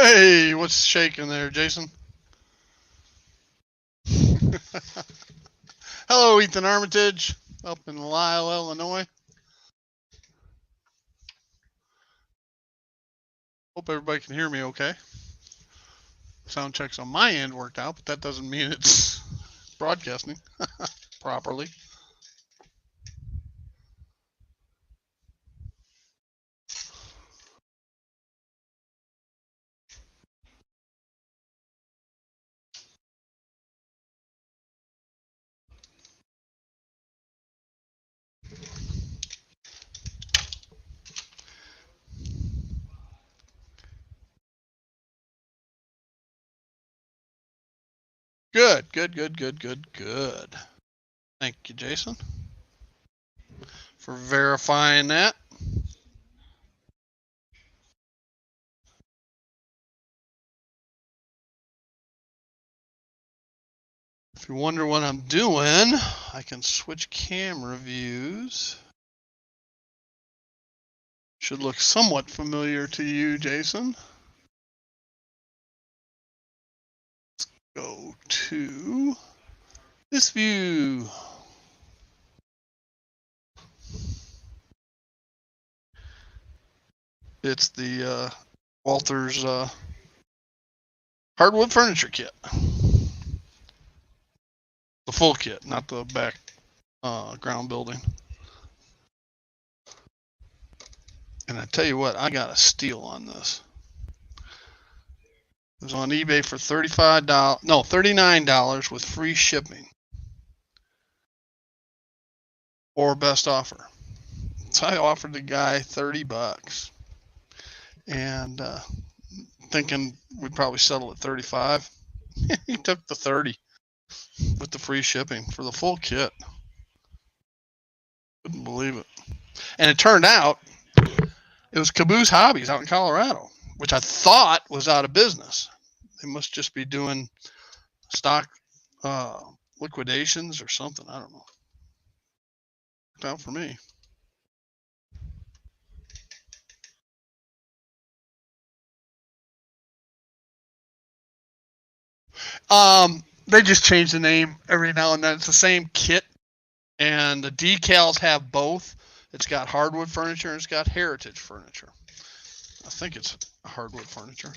Hey, what's shaking there, Jason? Hello, Ethan Armitage, up in Lisle, Illinois. Hope everybody can hear me okay. Sound checks on my end worked out, but that doesn't mean it's broadcasting properly. Good, good, good, good, good, good. Thank you, Jason, for verifying that. If you wonder what I'm doing, I can switch camera views. Should look somewhat familiar to you, Jason. Let's go to this view. It's the Walther's hardwood furniture kit. The full kit, not the back ground building. And I tell you what, I got a steal on this. It was on eBay for $39 with free shipping. Or best offer. So I offered the guy $30. And thinking we'd probably settle at 35. He took the 30 with the free shipping for the full kit. Couldn't believe it. And it turned out it was Caboose Hobbies out in Colorado, which I thought was out of business. They must just be doing stock liquidations or something. I don't know. Worked out for me. They just change the name every now and then. It's the same kit, and the decals have both. It's got hardwood furniture and it's got heritage furniture. I think it's hardwood furniture.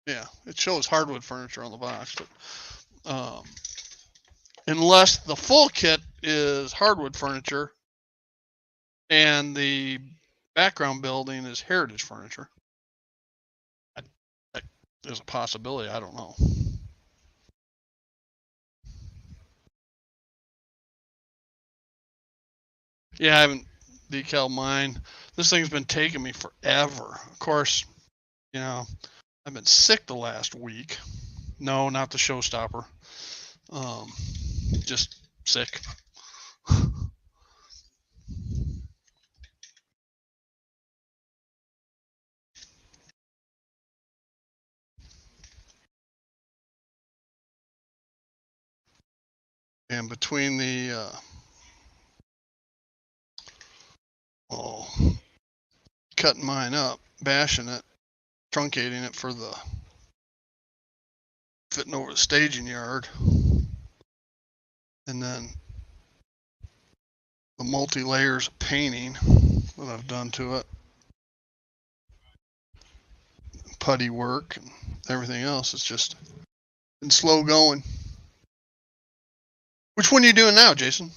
Yeah, it shows hardwood furniture on the box, but unless the full kit is hardwood furniture and the background building is heritage furniture. There's a possibility. I don't know. Yeah, I haven't decaled mine. This thing's been taking me forever. Of course, you know, I've been sick the last week. No, not the showstopper. Just sick. And between the cutting mine up, bashing it, truncating it for the fitting over the staging yard, and then the multi-layers of painting that I've done to it, putty work and everything else. It's just been slow going. Which one are you doing now, Jason?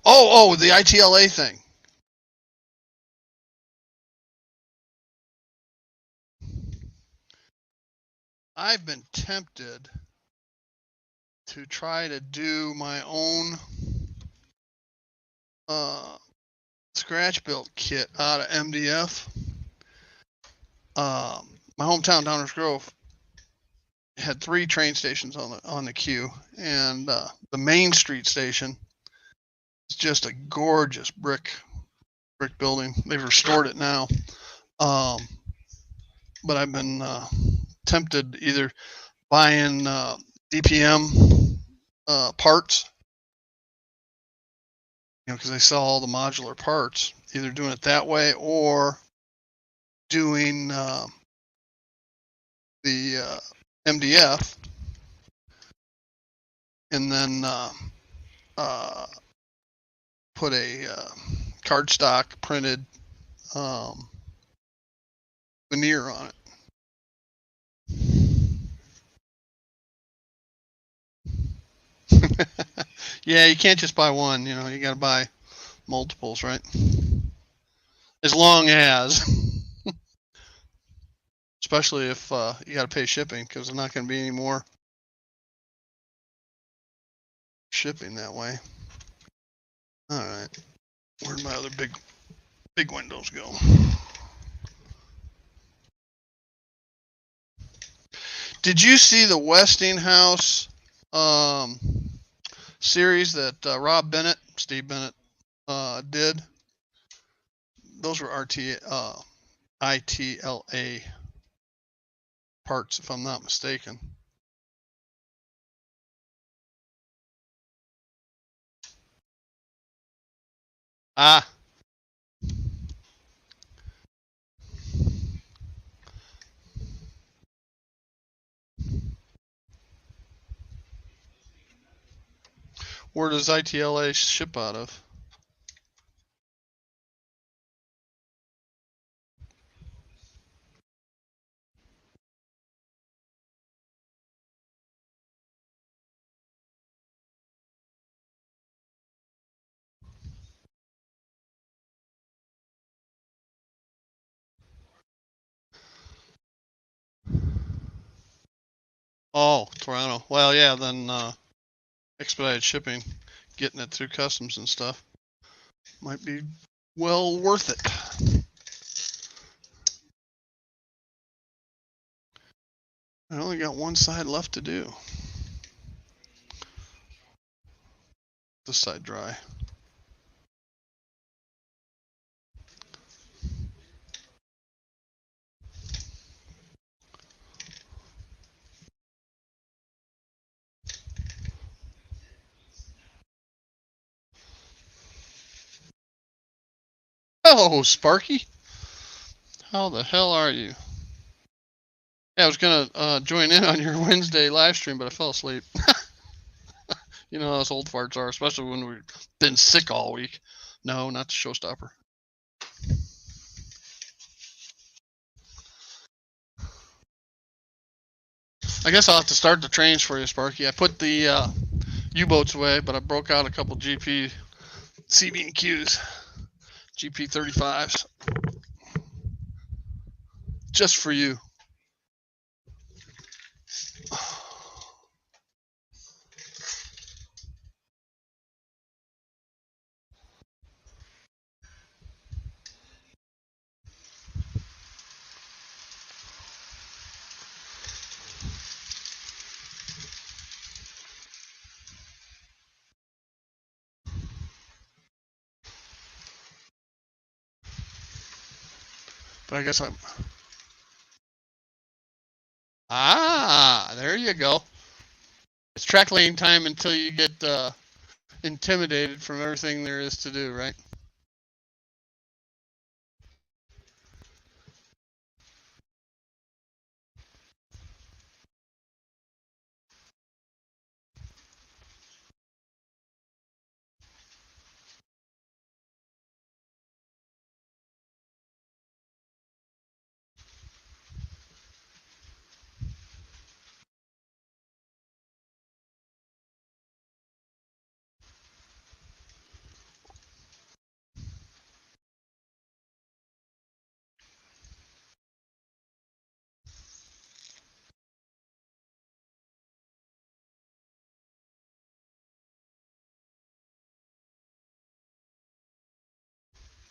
Oh, the ITLA thing. I've been tempted to try to do my own scratch built kit out of MDF. My hometown, Downers Grove, had 3 train stations on the queue, and the Main Street station is just a gorgeous brick building. They've restored it now, but I've been tempted either buying DPM parts, because they sell all the modular parts, either doing it that way or doing the MDF, and then uh, put a cardstock printed veneer on it. Yeah, you can't just buy one. You know, you got to buy multiples, right? As long as, especially if you got to pay shipping, because there's not going to be any more shipping that way. All right, where'd my other big windows go? Did you see the Westinghouse series that Steve Bennett did? Those were ITLA parts, if I'm not mistaken. Ah. Where does ITLA ship out of? Oh, Toronto. Well, yeah, then expedited shipping, getting it through customs and stuff, might be well worth it. I only got one side left to do. This side dry. Oh, Sparky, how the hell are you? Yeah, I was gonna join in on your Wednesday live stream, but I fell asleep. You know how us old farts are, especially when we've been sick all week. No, not the showstopper. I guess I'll have to start the trains for you, Sparky. I put the U-boats away, but I broke out a couple GP CB&Qs, GP 35s, just for you. But I guess I'm. Ah, there you go. It's track lane time until you get intimidated from everything there is to do, right?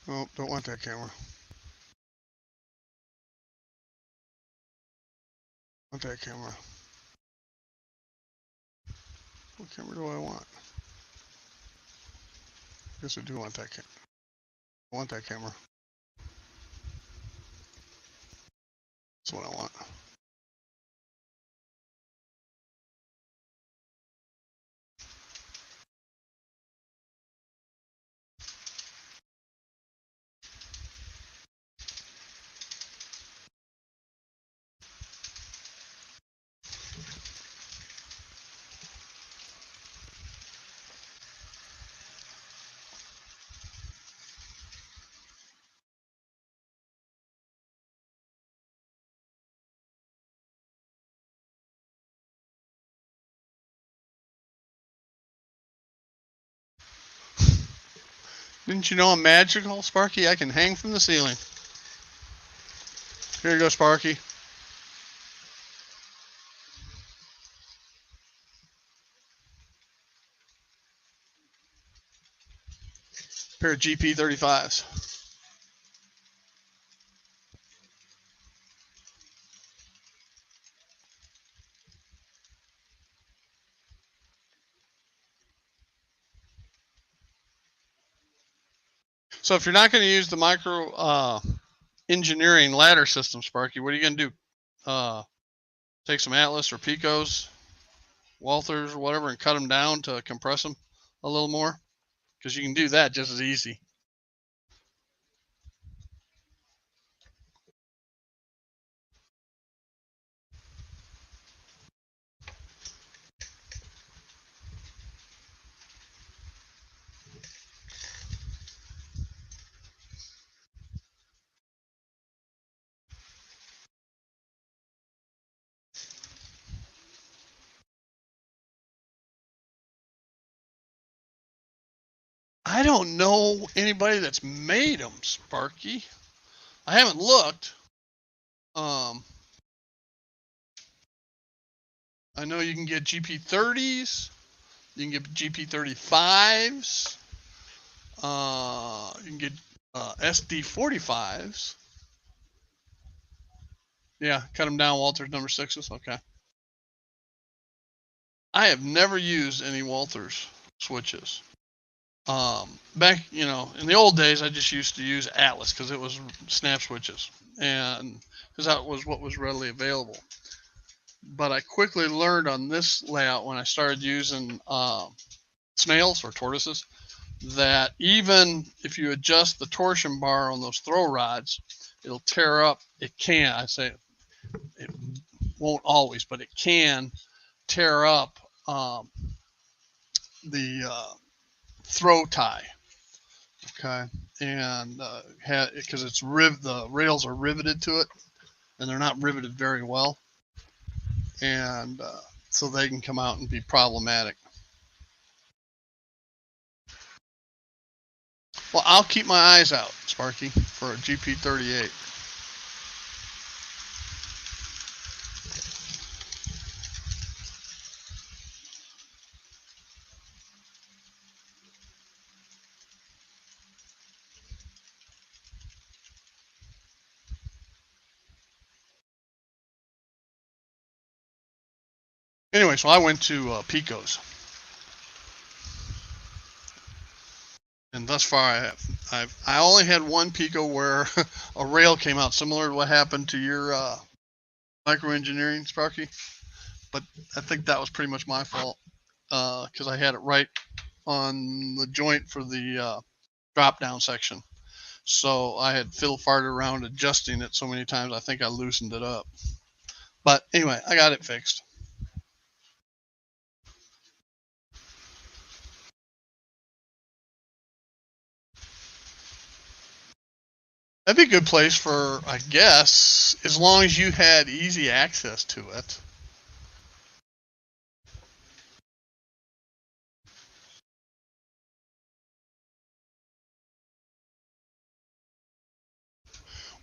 Oh, don't want that camera. Want that camera. What camera do I want? I guess I do want that camera. I want that camera. That's what I want. Didn't you know I'm magical, Sparky? I can hang from the ceiling. Here you go, Sparky. Pair of GP35s. So if you're not going to use the micro engineering ladder system, Sparky, what are you going to do? Take some Atlas or Picos, Walthers, or whatever, and cut them down to compress them a little more? Because you can do that just as easy. I don't know anybody that's made them, Sparky. I haven't looked. I know you can get GP30s. You can get GP35s. You can get SD45s. Yeah, cut them down. Walters number 6s. Okay. I have never used any Walters switches. Back, in the old days, I just used to use Atlas because it was snap switches, and because that was what was readily available. But I quickly learned on this layout when I started using snails or tortoises that even if you adjust the torsion bar on those throw rods, it'll tear up. It can. I say it won't always, but it can tear up the throw tie. Okay, and because the rails are riveted to it, and they're not riveted very well, and so they can come out and be problematic. Well, I'll keep my eyes out, Sparky, for a GP38. Anyway, so I went to Pico's, and thus far I only had one Pico where a rail came out, similar to what happened to your microengineering, Sparky. But I think that was pretty much my fault because I had it right on the joint for the drop down section. So I had fiddle farted around adjusting it so many times I think I loosened it up. But anyway, I got it fixed. That'd be a good place for, I guess, as long as you had easy access to it.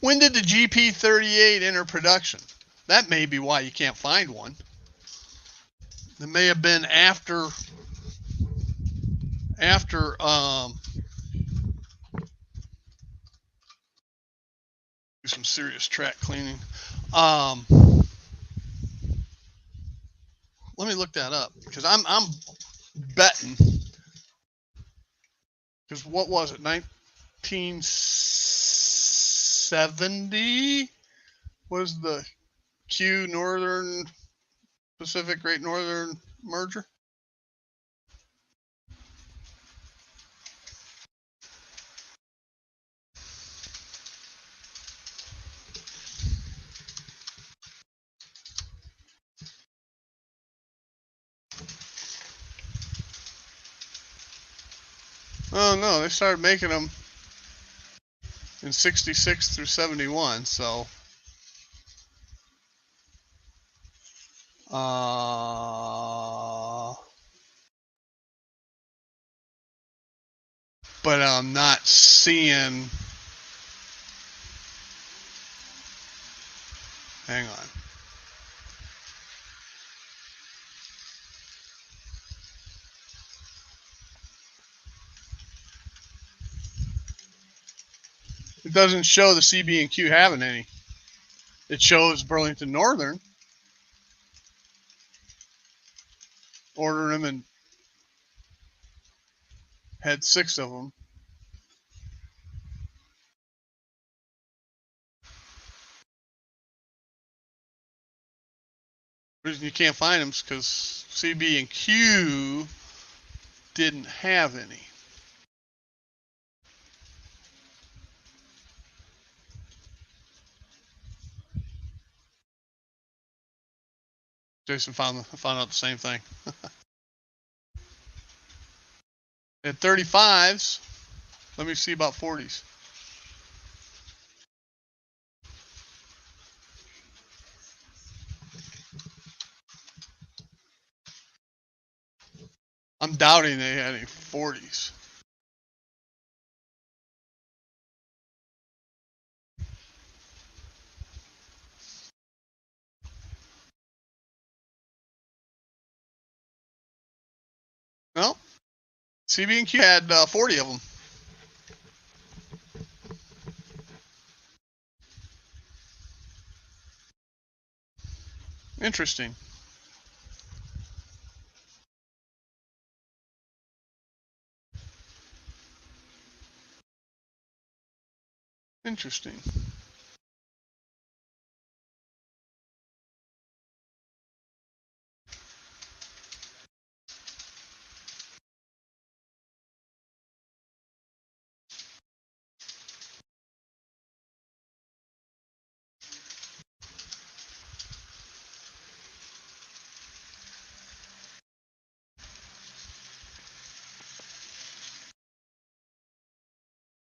When did the GP38 enter production? That may be why you can't find one. It may have been after some serious track cleaning. Let me look that up because I'm betting, because what was it, 1970 was the Q Northern Pacific Great Northern merger. Oh no, they started making them in 66 through 71, so but I'm not seeing. Hang on. It doesn't show the CB&Q having any. It shows Burlington Northern ordering them and had 6 of them. The reason you can't find them is because CB&Q didn't have any. Jason found out the same thing. At 35s, let me see about 40s. I'm doubting they had any 40s. No, CB&Q had 40 of them. Interesting. Interesting.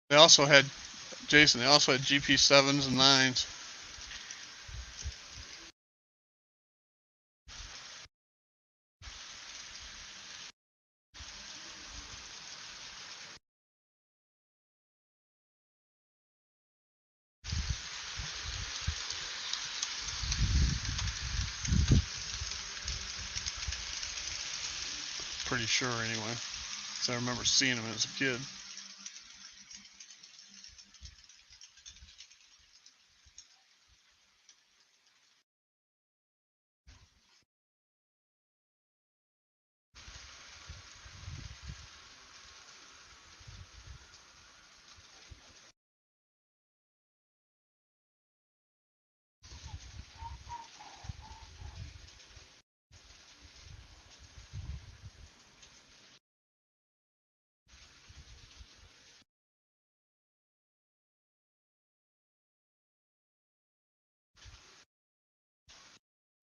They also had, Jason, they also had GP7s and 9s. Pretty sure anyway, because I remember seeing them as a kid.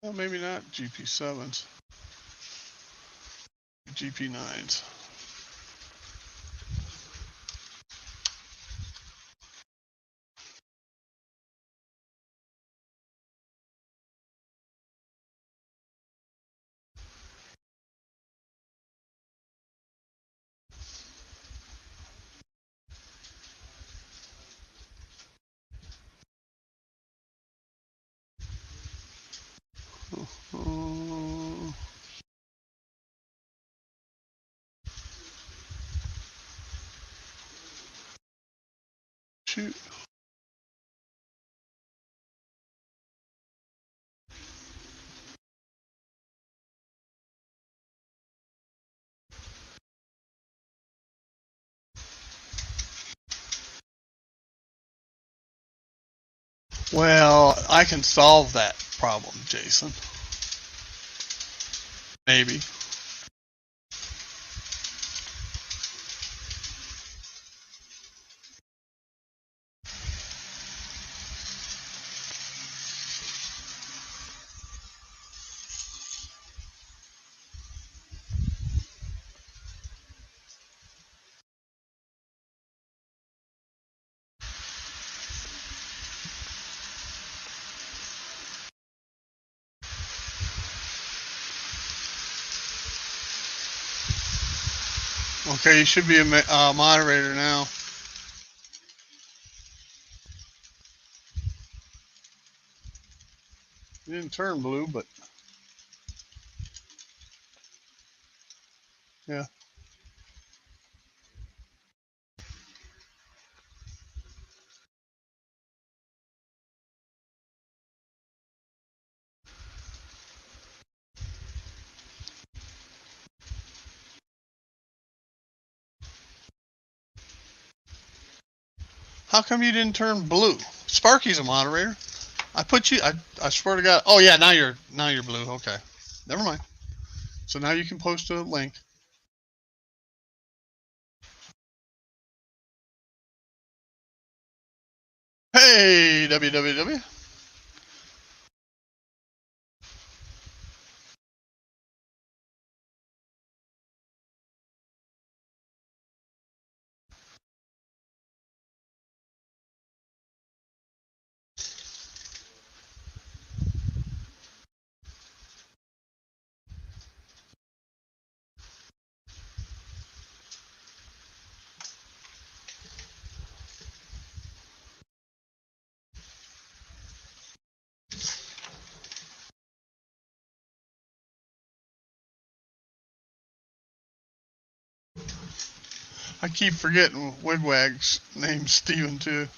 Well, maybe not GP7s. GP9s. Shoot. Well, I can solve that problem, Jason. Maybe. Okay, you should be a moderator now. You didn't turn blue, but yeah. How come you didn't turn blue? Sparky's a moderator. I put you. I swear to God. Oh yeah, now you're blue. Okay, never mind. So now you can post a link. Hey, www. I keep forgetting Wigwag's name's Steven too.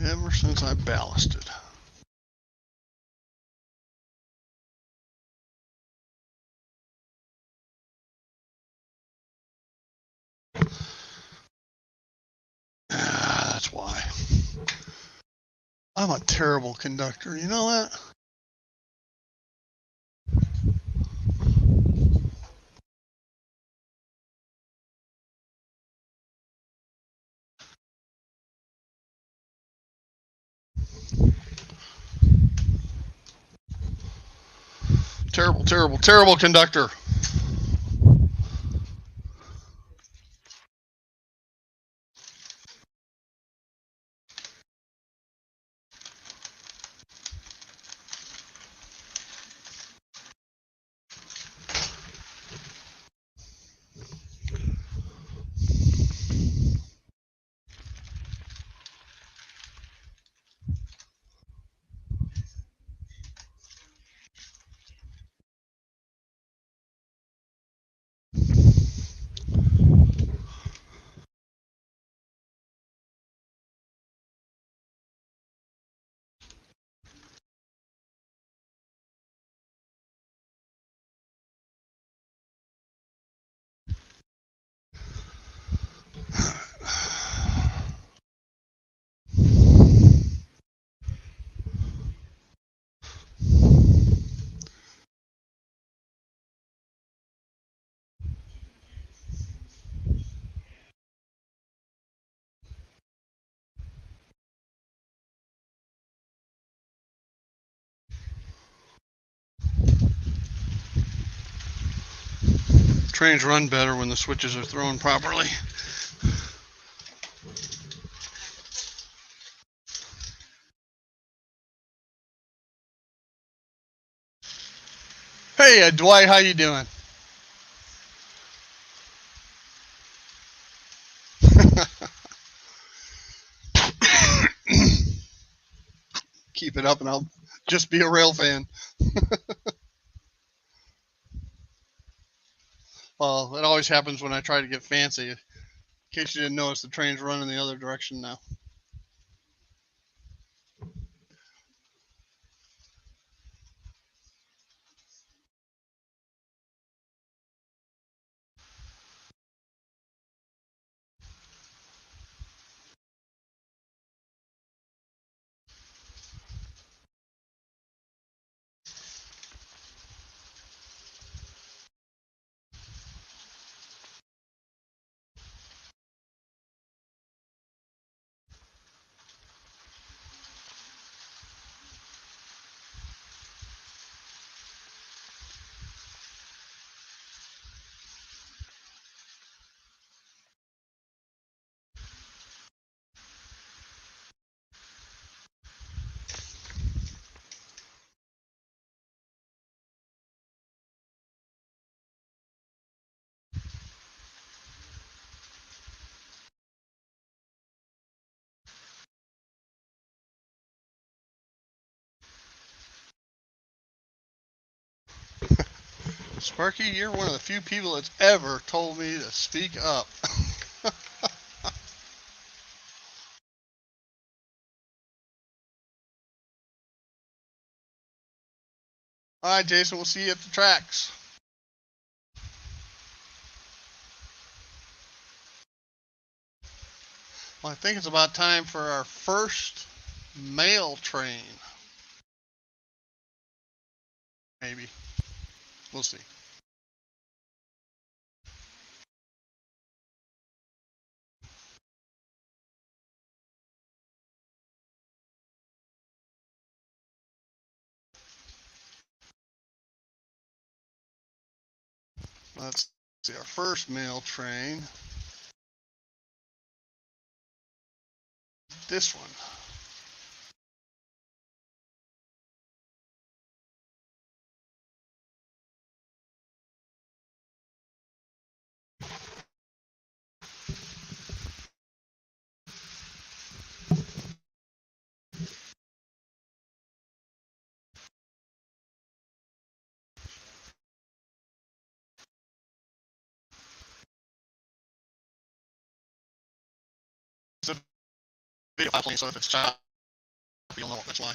Ever since I ballasted. That's why. I'm a terrible conductor. You know that? Terrible, terrible, terrible conductor. Trains run better when the switches are thrown properly. Hey, Dwight, how you doing? Keep it up and I'll just be a rail fan. Well, it always happens when I try to get fancy. In case you didn't notice, the train's running the other direction now. Sparky, you're one of the few people that's ever told me to speak up. All right, Jason, we'll see you at the tracks. Well, I think it's about time for our first mail train. Maybe. We'll see. Let's see, our first mail train. This one. It's a video file plane, so if it's choppy, you'll know that's why.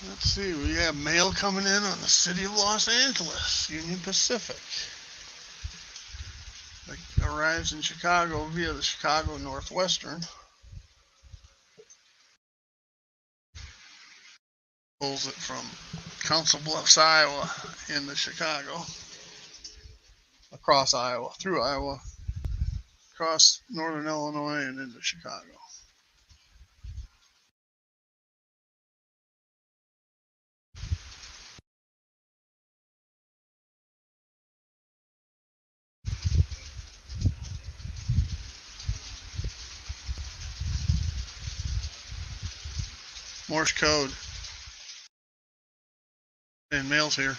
Let's see, we have mail coming in on the city of Los Angeles, Union Pacific. It arrives in Chicago via the Chicago Northwestern. Pulls it from Council Bluffs, Iowa, into Chicago. Across Iowa, through Iowa, across northern Illinois, and into Chicago. Morse code. And mail's here.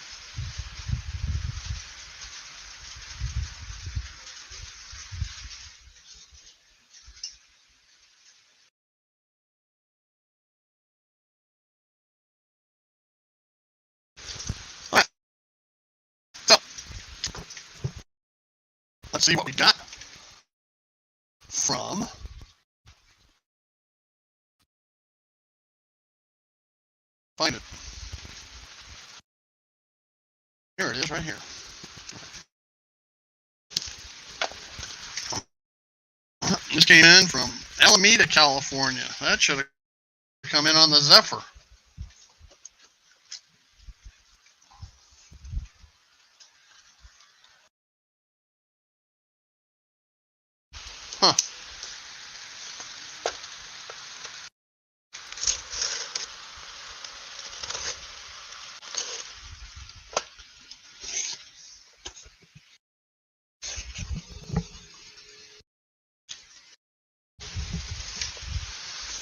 All right. So, let's see what we got from find it. Here it is, right here. This came in from Alameda, California. That should have come in on the Zephyr. Huh.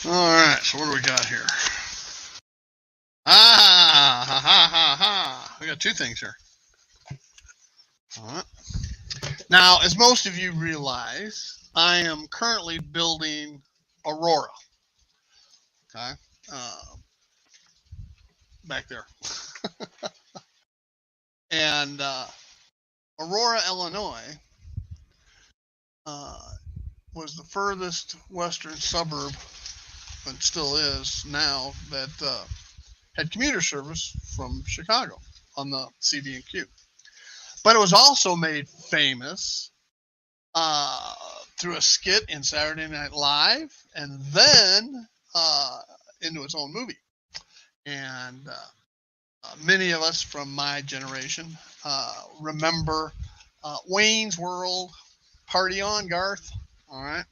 All right, so what do we got here? Ah, ha, ha, ha, ha. We got two things here. All right. Now, as most of you realize, I am currently building Aurora. Okay. Back there. And Aurora, Illinois was the furthest western suburb, and still is now, that had commuter service from Chicago on the CD&Q. But it was also made famous through a skit in Saturday Night Live, and then into its own movie. And many of us from my generation remember Wayne's World, Party On, Garth, all right,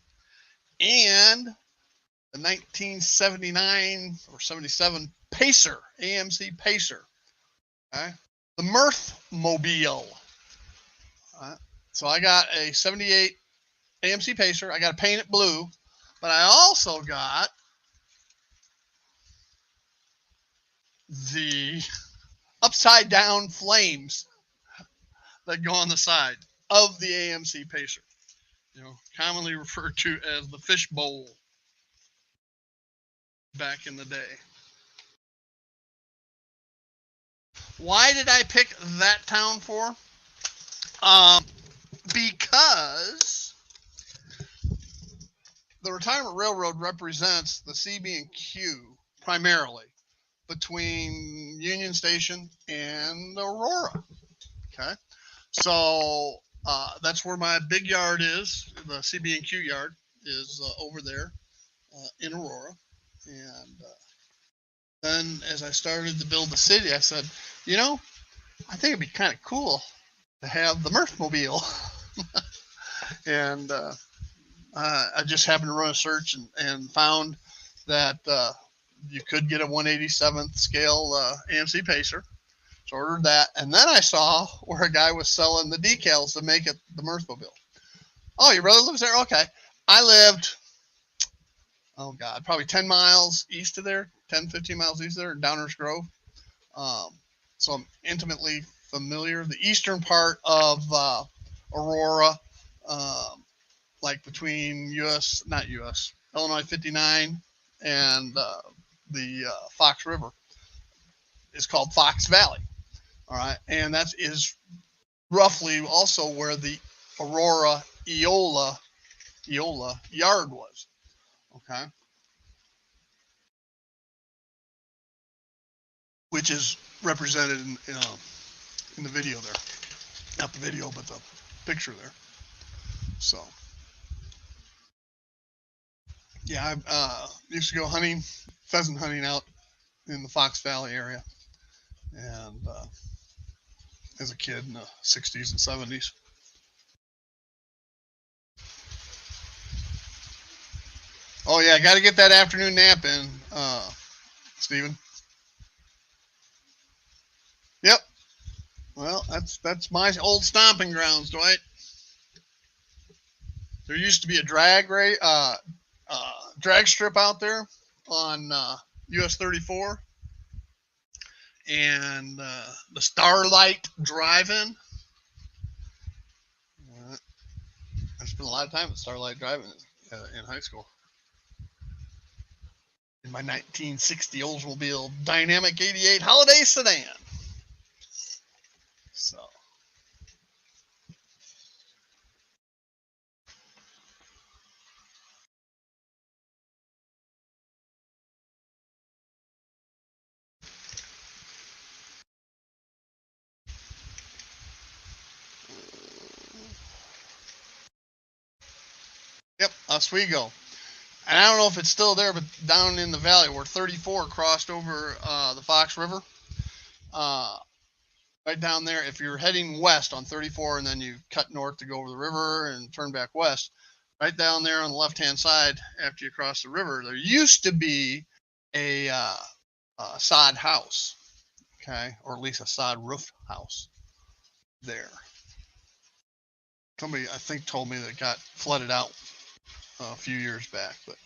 and the 1979 or 77 Pacer, AMC Pacer, okay, the Mirth-mobile. All right. So I got a 78 AMC Pacer. I got to paint it blue, but I also got the upside down flames that go on the side of the AMC Pacer, commonly referred to as the fish bowl back in the day. Why did I pick that town for? Because the Retirement Railroad represents the CB&Q primarily between Union Station and Aurora. Okay, so that's where my big yard is. The CB&Q yard is over there in Aurora. And then as I started to build the city, I said, I think it'd be kind of cool to have the Mirth-mobile. And I just happened to run a search and found that you could get a 187th scale AMC Pacer. So I ordered that. And then I saw where a guy was selling the decals to make it the Mirth-mobile. Oh, your brother lives there? Okay. I lived, probably 10 miles east of there, 10, 15 miles east of there, in Downers Grove. So I'm intimately familiar. The eastern part of Aurora, like between Illinois 59 and the Fox River, is called Fox Valley. All right. And that is roughly also where the Aurora Eola yard was. Okay. Which is represented in the video there. Not the video, but the picture there. So, yeah, I used to go pheasant hunting out in the Fox Valley area, and as a kid in the 60s and 70s. Oh yeah, got to get that afternoon nap in, Stephen. Yep. Well, that's my old stomping grounds, Dwight. There used to be a drag strip out there on US 34, and the Starlight Drive-In. I spent a lot of time at Starlight Drive-In in high school. In my 1960 Oldsmobile Dynamic 88 Holiday Sedan. So. Yep, Oswego. And I don't know if it's still there, but down in the valley where 34 crossed over the Fox River, right down there, if you're heading west on 34 and then you cut north to go over the river and turn back west, right down there on the left-hand side after you cross the river, there used to be a sod house, okay, or at least a sod roof house there. Somebody, I think, told me that it got flooded out a few years back, but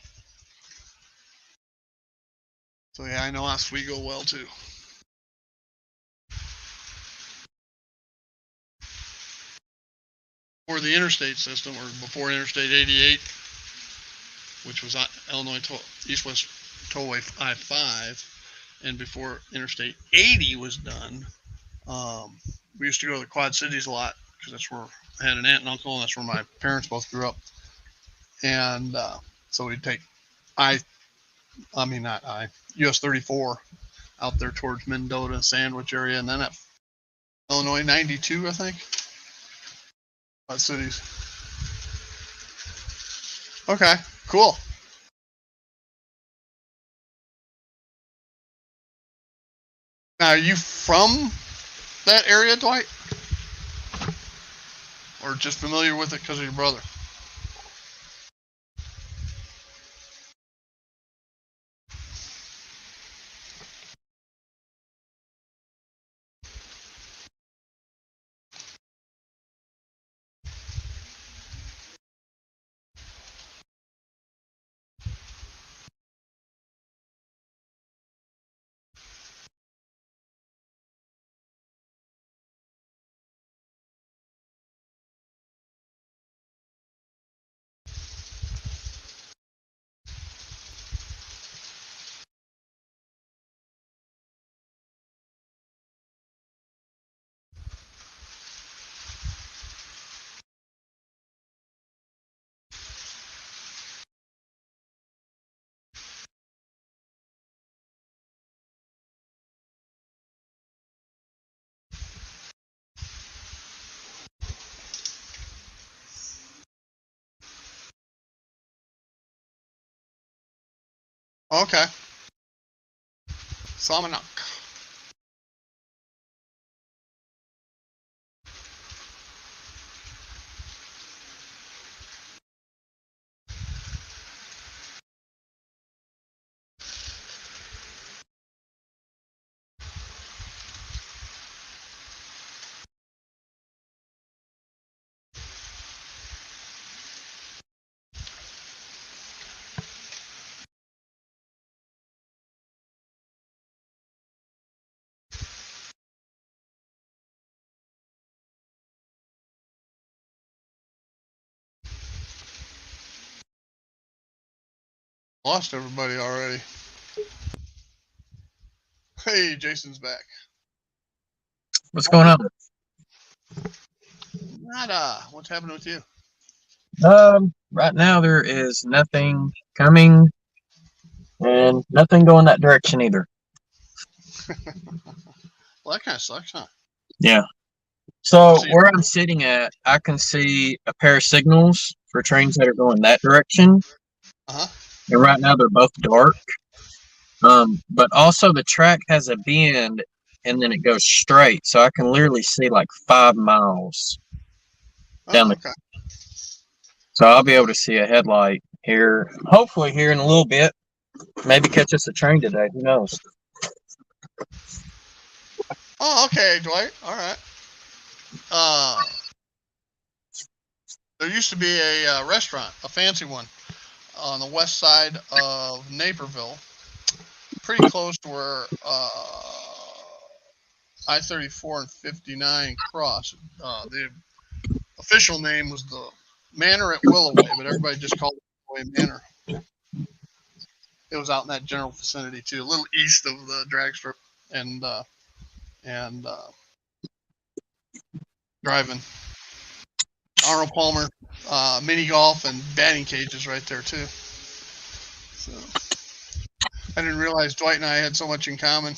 so yeah, I know Oswego well too. Before the interstate system, or before Interstate 88, which was Illinois East-West Tollway I-5, and before Interstate 80 was done, we used to go to the Quad Cities a lot because that's where I had an aunt and uncle, and that's where my parents both grew up. And so we'd take US 34 out there towards Mendota, Sandwich area, and then at Illinois 92, I think. Quad Cities. Okay, cool. Now, are you from that area, Dwight? Or just familiar with it because of your brother? Okay. Salmonok. Lost everybody already. Hey, Jason's back. What's going on? Nada. What's happening with you? Right now there is nothing coming and nothing going that direction either. Well, that kind of sucks, huh? Yeah. So where I'm sitting at, I can see a pair of signals for trains that are going that direction. Uh-huh. And right now they're both dark. But also the track has a bend and then it goes straight. So I can literally see like 5 miles down the. Okay. So I'll be able to see a headlight here, hopefully here in a little bit. Maybe catch us a train today. Who knows? Oh, okay, Dwight. All right. There used to be a restaurant, a fancy one, on the west side of Naperville, pretty close to where I-34 and 59 cross. The official name was the Manor at Willoway, but everybody just called it Willoway Manor. It was out in that general vicinity too, a little east of the drag strip and driving. Arnold Palmer, mini golf and batting cages right there too. So I didn't realize Dwight and I had so much in common.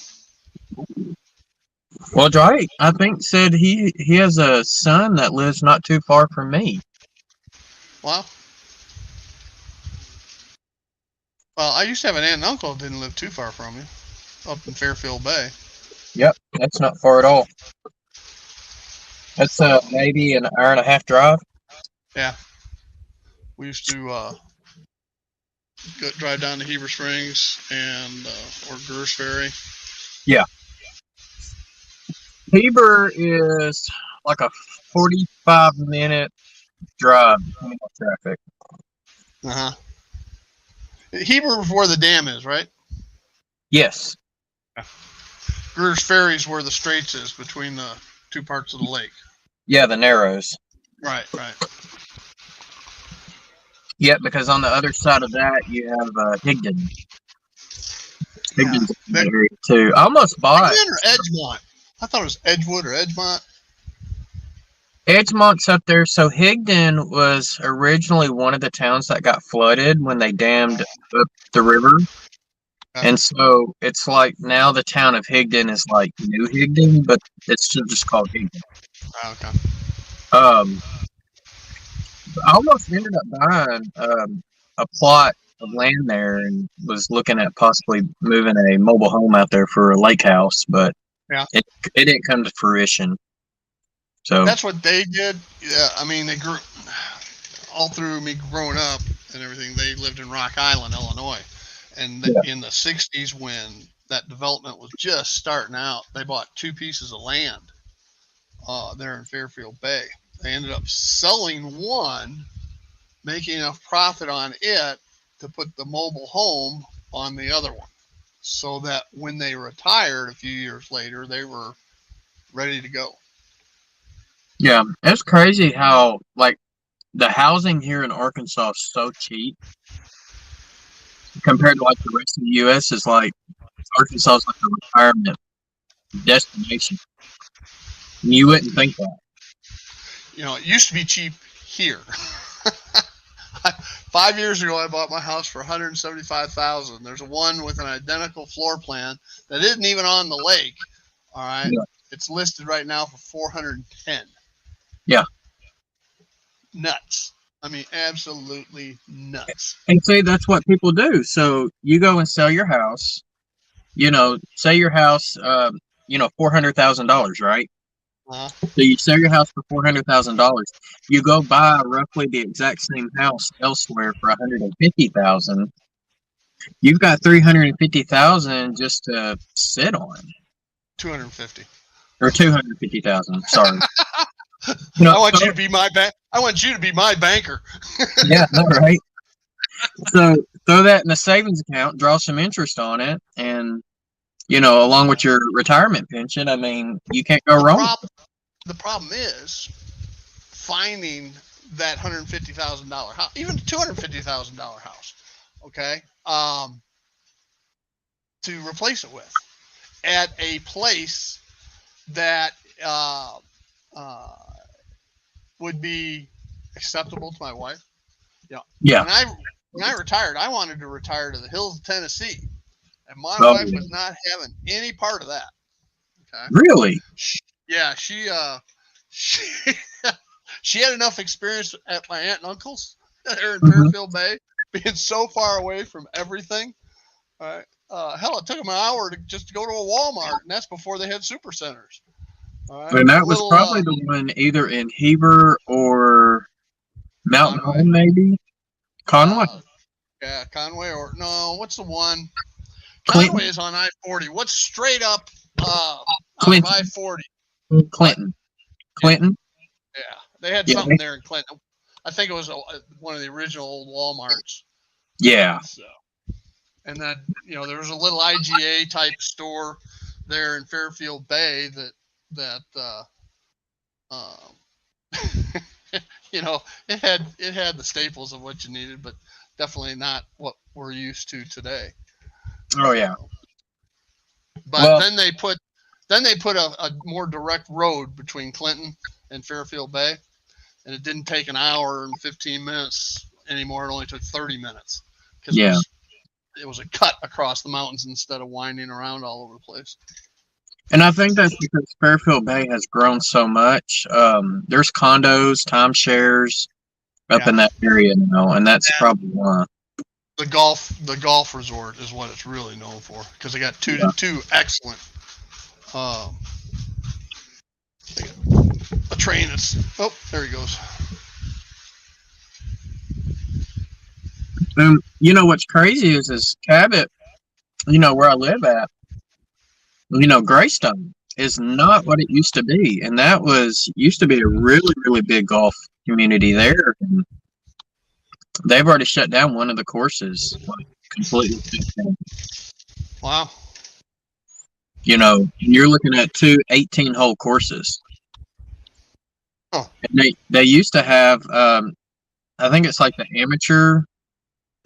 Well, Dwight, I think said he has a son that lives not too far from me. Wow. Well, I used to have an aunt and uncle that didn't live too far from me, up in Fairfield Bay. Yep, that's not far at all. That's maybe an hour and a half drive. Yeah. We used to drive down to Heber Springs and or Gers Ferry. Yeah. Heber is like a 45-minute drive depending on traffic. Heber is where the dam is, right? Yes. Gers Ferry is where the straits is between the two parts of the lake. Yeah, the Narrows. Right. Yeah, because on the other side of that you have Higdon. Higdon's in that area too. I almost bought. Higdon or Edgemont? I thought it was Edgewood or Edgemont. Edgemont's up there. So Higdon was originally one of the towns that got flooded when they dammed up the river. Okay. And so it's like now the town of Higdon is like New Higdon, but it's still just called Higdon. Okay. I almost ended up buying a plot of land there and was looking at possibly moving a mobile home out there for a lake house, but it didn't come to fruition. So that's what they did. Yeah, I mean, they grew all through me growing up and everything. They lived in Rock Island, Illinois, and in the '60s, when that development was just starting out, they bought 2 pieces of land there in Fairfield Bay. They ended up selling one, making enough profit on it to put the mobile home on the other one, so that when they retired a few years later, they were ready to go. Yeah, it's crazy how like the housing here in Arkansas is so cheap compared to like the rest of the U.S. is like Arkansas is like a retirement destination. You wouldn't think that. You know, it used to be cheap here. 5 years ago, I bought my house for $175,000. There's one with an identical floor plan that isn't even on the lake. All right, It's listed right now for $410,000. Yeah, nuts. I mean, absolutely nuts. And see, that's what people do. So you go and sell your house. You know, say your house, $400,000, right? So you sell your house for $400,000. You go buy roughly the exact same house elsewhere for $150,000. You've got $350,000 just to sit on. 250 or 250,000. Sorry. I want you to be my I want you to be my banker. Yeah, that's right. So throw that in a savings account, draw some interest on it, and along with your retirement pension, I mean, you can't go wrong. The problem is finding that $150,000 house, even $250,000 house, okay, to replace it with at a place that would be acceptable to my wife. Yeah. When I retired, I wanted to retire to the hills of Tennessee, and my wife was not having any part of that. Okay. Really? Yeah, she had enough experience at my aunt and uncle's there in Fairfield Bay, being so far away from everything. All right. Hell, it took them an hour just to go to a Walmart, and that's before they had super centers. All right. And that was probably the one either in Heber or Mountain Home, maybe? Conway? Yeah, Conway, or no, what's the one? Clinton. Conway is on I-40. What's straight up on I-40? Clinton. Clinton? Yeah, they had something there in Clinton. I think it was one of the original old Walmarts. Yeah. So, and then, there was a little IGA type store there in Fairfield Bay that it had the staples of what you needed, but definitely not what we're used to today. Oh yeah. But then they put a more direct road between Clinton and Fairfield Bay, and it didn't take an hour and 15 minutes anymore. It only took 30 minutes because it was a cut across the mountains instead of winding around all over the place. And I think that's because Fairfield Bay has grown so much. There's condos, timeshares up in that area now, and that's probably why. The golf resort is what it's really known for, because they got two excellent. A train that's there he goes. You know what's crazy is Cabot, where I live at, Greystone is not what it used to be. And that used to be a really, really big golf community there. And they've already shut down one of the courses, like completely. Wow. You're looking at two 18-hole courses. Oh. And they used to have, I think it's like the amateur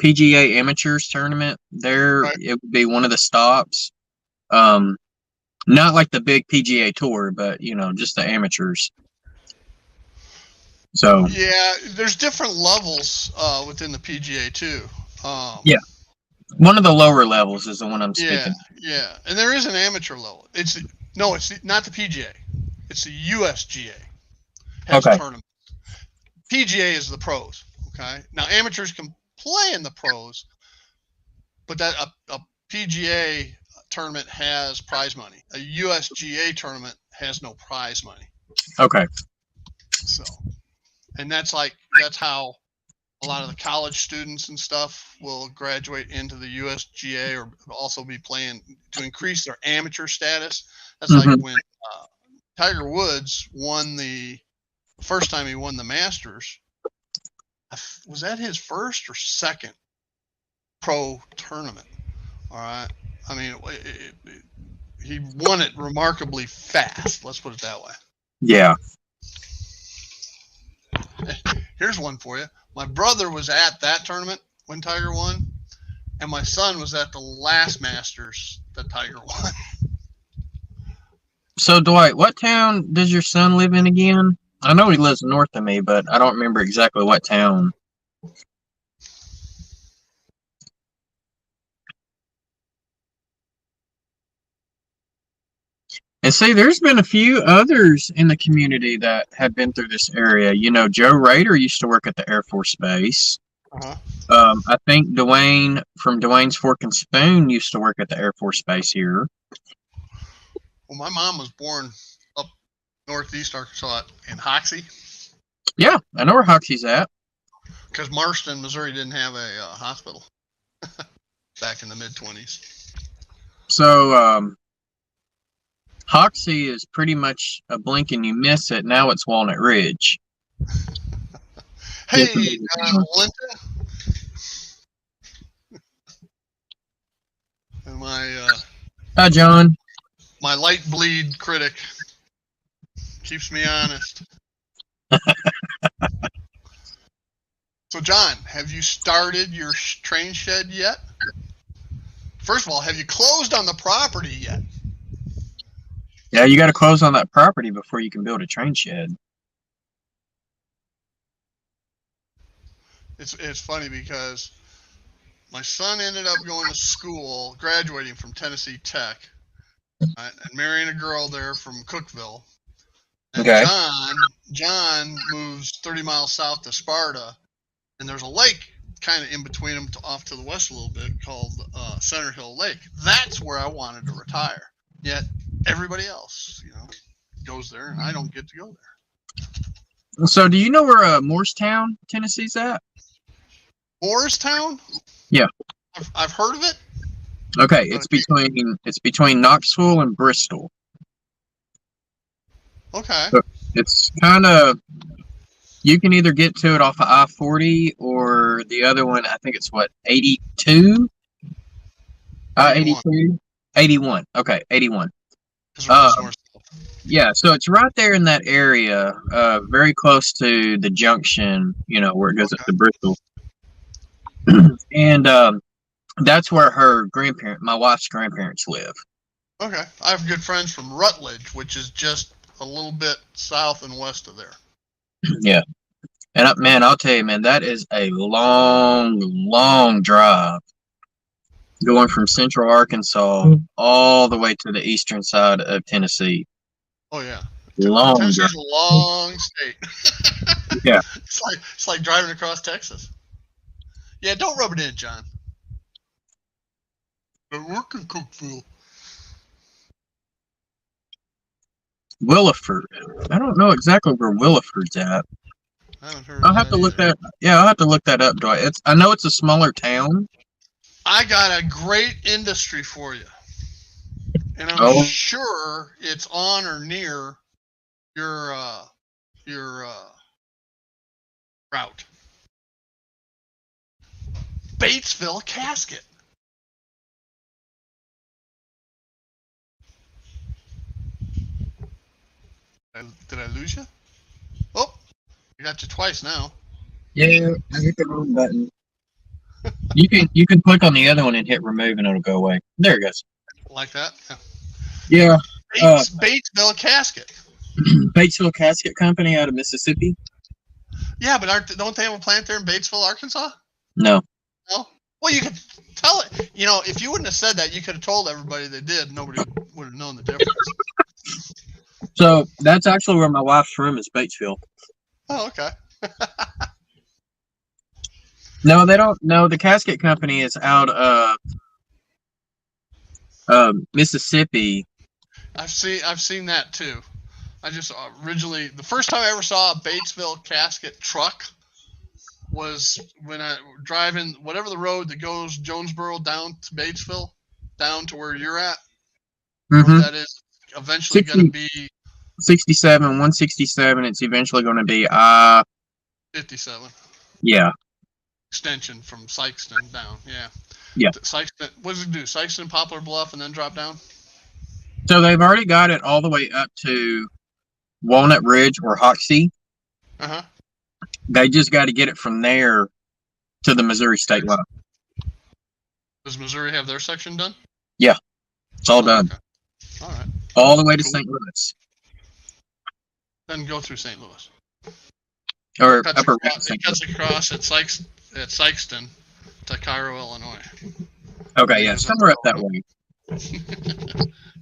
PGA amateurs tournament there. Right. It would be one of the stops. Not like the big PGA tour, but just the amateurs. So yeah, there's different levels within the PGA too. Yeah, one of the lower levels is the one I'm speaking. Yeah, and there is an amateur level. It's not the PGA. It's the USGA has Okay. tournaments. PGA is the pros. Okay, now amateurs can play in the pros, but that a PGA tournament has prize money. A USGA tournament has no prize money. Okay. So, and that's how a lot of the college students and stuff will graduate into the USGA or also be playing to increase their amateur status. That's like when Tiger Woods won the first time he won the Masters. Was that his first or second pro tournament? All right. I mean, he won it remarkably fast. Let's put it that way. Yeah. Here's one for you. My brother was at that tournament when Tiger won, and my son was at the last Masters that Tiger won. So, Dwight, what town does your son live in again? I know he lives north of me, but I don't remember exactly what town. And see, there's been a few others in the community that have been through this area. Joe Rader used to work at the Air Force Base. Uh-huh. I think Dwayne from Dwayne's Fork and Spoon used to work at the Air Force Base here. Well, my mom was born up northeast Arkansas in Hoxie. Yeah, I know where Hoxie's at. Because Marston, Missouri didn't have a hospital back in the mid-20s. So, Hoxie is pretty much a blink and you miss it. Now it's Walnut Ridge. Hey, Linton. And hi, John. My light bleed critic keeps me honest. So, John, have you started your train shed yet? First of all, have you closed on the property yet? Yeah, you got to close on that property before you can build a train shed. It's funny because my son ended up going to school, graduating from Tennessee Tech, and marrying a girl there from Cookeville. And Okay. John moves 30 miles south to Sparta, and there's a lake kind of in between them off to the west a little bit called Center Hill Lake. That's where I wanted to retire. Yet everybody else, goes there, and I don't get to go there. So, do you know where Morristown, Tennessee's at? Morristown? Yeah. I've heard of it. Okay, it's between Knoxville and Bristol. Okay. So it's kind of, you can either get to it off of I-40 or the other one. I think it's 82. 82, 81. Okay, 81. Yeah, so it's right there in that area, very close to the junction, where it goes up to Bristol. And that's where my wife's grandparents live. Okay. I have good friends from Rutledge, which is just a little bit south and west of there. Yeah. And man, I'll tell you, man, that is a long, long drive. Going from central Arkansas all the way to the eastern side of Tennessee. Oh, yeah. Tennessee's a long state. Yeah. It's like driving across Texas. Yeah, don't rub it in, John. I work in Cookeville. Williford. I don't know exactly where Williford's at. I haven't heard of I'll have that to look either. that. Yeah, I'll have to look that up, Dwight. I know it's a smaller town. I got a great industry for you, and I'm Oh, sure it's on or near your route. Batesville Casket. Did I lose you? Oh, I got you twice now. yeah. I hit the wrong button. You can click on the other one and hit remove, and it'll go away. There it goes. Like that? Yeah. Yeah. Batesville Casket. Batesville Casket Company out of Mississippi. Yeah, but don't they have a plant there in Batesville, Arkansas? No. No. Well, you could tell it. You know, if you wouldn't have said that, you could have told everybody they did. Nobody would have known the difference. So that's actually where my wife's room is, Batesville. Oh, okay. No, they don't. No, the casket company is out of Mississippi. I've seen that too. I just originally the first time I ever saw a Batesville casket truck was when I driving whatever the road that goes Jonesboro down to Batesville, down to where you're at. Mm-hmm. That is eventually going to be 67, 167. It's eventually going to be 57. Yeah. Extension from Sykeston down. Yeah. Yeah. Sykeston. What does it do? Sykeston, Poplar Bluff, and then drop down. So they've already got it all the way up to Walnut Ridge or Hoxie. Uh-huh. They just got to get it from there to the Missouri state line. Does Missouri have their section done? Yeah. It's all done. Okay. All right. All the way to St. Louis. Then go through St. Louis. Or It upper cuts across at Sykeston to Cairo, Illinois. Okay, yeah. Somewhere up that way.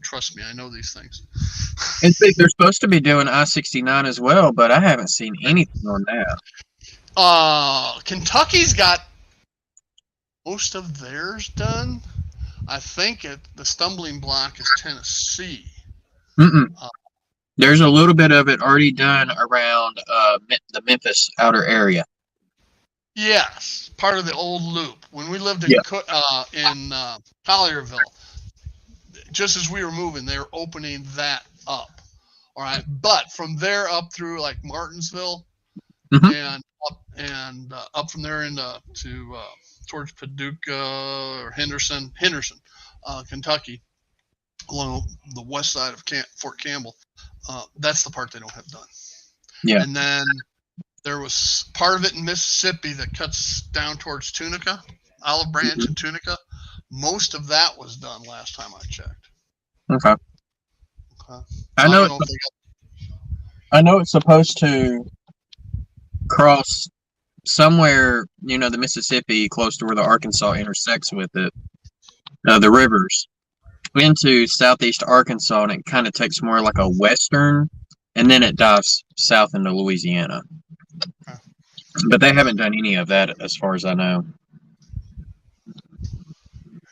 Trust me, I know these things. And see, they're supposed to be doing I-69 as well, but I haven't seen anything on that. Kentucky's got most of theirs done. I think the stumbling block is Tennessee. There's a little bit of it already done around the Memphis outer area. Yes, part of the old loop. When we lived in Collierville, just as we were moving, they were opening that up. All right, but from there up through like Martinsville, and up from there into towards Paducah or Henderson, Kentucky, along the west side of Fort Campbell. That's the part they don't have done. Yeah. And then there was part of it in Mississippi that cuts down towards Tunica, Olive Branch and Tunica. Most of that was done last time I checked. Okay. I know it's supposed to cross somewhere, the Mississippi, close to where the Arkansas intersects with it, the rivers, into southeast Arkansas, and it kind of takes more like a western, and then it dives south into Louisiana. Okay. But they haven't done any of that as far as I know.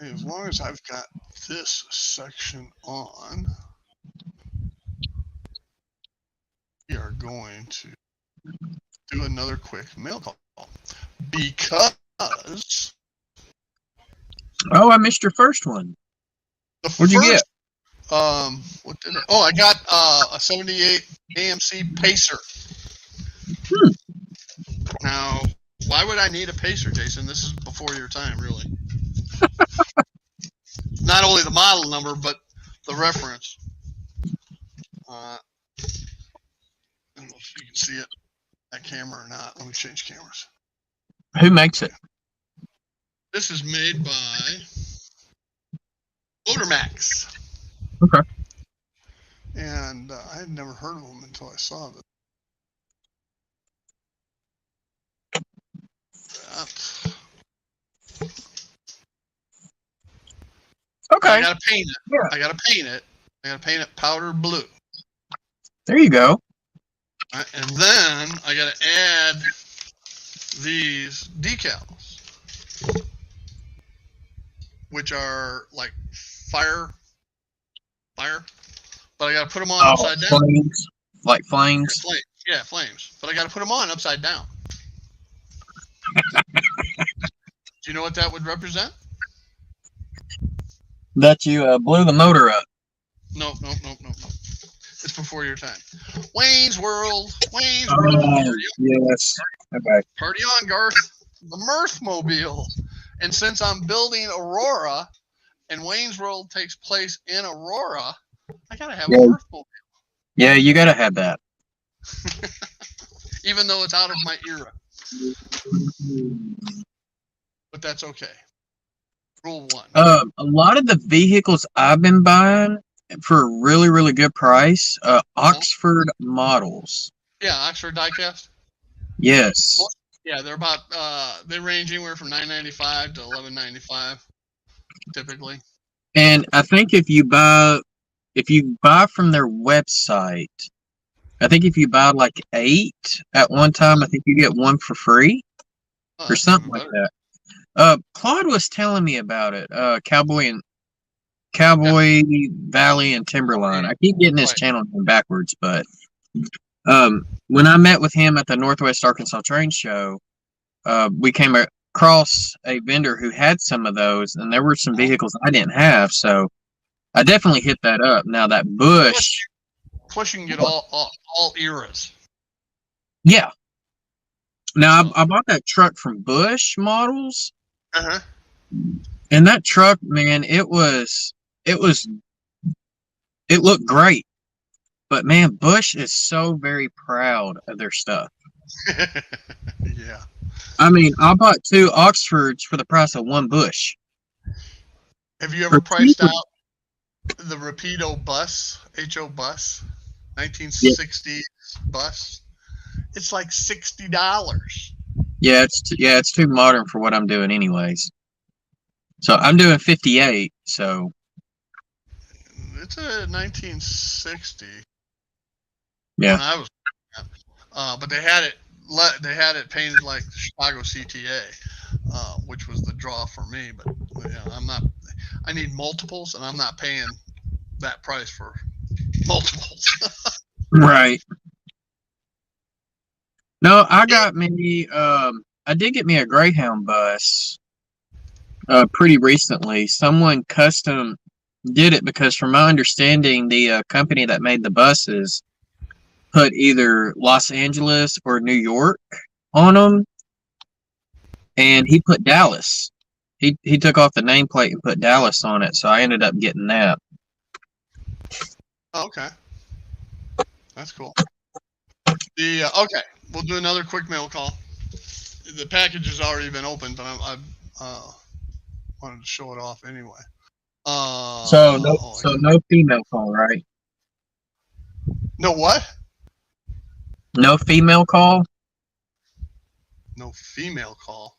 Hey, as long as I've got this section on, we are going to do another quick mail call because I missed your first one. What'd you get? What did I got a 78 AMC Pacer. Now, why would I need a Pacer, Jason? This is before your time, really. Not only the model number, but the reference. I don't know if you can see it, that camera or not. Let me change cameras. Who makes it? This is made by Motormax. Okay. And I had never heard of them until I saw this. Okay. I gotta paint it. Yeah. I gotta paint it powder blue. There you go. Right, and then I gotta add these decals, which are like fire, but I gotta put them on upside down. Flames. Like flames. Yeah, flames. But I got to put them on upside down. Do you know what that would represent? That you blew the motor up. Nope. It's before your time. Wayne's World. Wayne's World. Oh, yes. Okay. Party on, Garth. The Mirthmobile. And since I'm building Aurora, and Wayne's World takes place in Aurora, I gotta have a Mirthmobile. Yeah, you gotta have that. Even though it's out of my era. But that's okay. Rule 1. A lot of the vehicles I've been buying for a really, really good price, Oxford models. Yeah, Oxford diecast. Yes. Yeah, they're about they range anywhere from $9.95 to $11.95 typically. And I think if you buy from their website, I think if you buy like 8 at one time, I think you get one for free or something like that. Claude was telling me about it. Cowboy Valley and Timberline. I keep getting his channel name backwards, but when I met with him at the Northwest Arkansas Train Show, we came across a vendor who had some of those, and there were some vehicles I didn't have, so I definitely hit that up. Now that Bush, plus you can get all eras. Yeah. Now I bought that truck from Bush Models, and that truck, man, it looked great, but man, Bush is so very proud of their stuff. Yeah. I mean, I bought 2 Oxfords for the price of 1 Bush. Have you ever priced out the Rapido bus, HO bus, 1960s bus? It's like $60. Yeah, it's too modern for what I'm doing, anyways. So I'm doing 58. So it's a 1960. Yeah. When I was, but they had it painted like the Chicago CTA, which was the draw for me. But I'm not. I need multiples, and I'm not paying that price for multiples. Right. No, I got me. I did get me a Greyhound bus. Pretty recently, someone custom did it because, from my understanding, the company that made the buses put either Los Angeles or New York on them, and he put Dallas. He took off the nameplate and put Dallas on it, so I ended up getting that. Oh, okay, that's cool. Okay, we'll do another quick mail call. The package has already been opened, but I wanted to show it off anyway. So no female call, right? No what? No female call? No female call.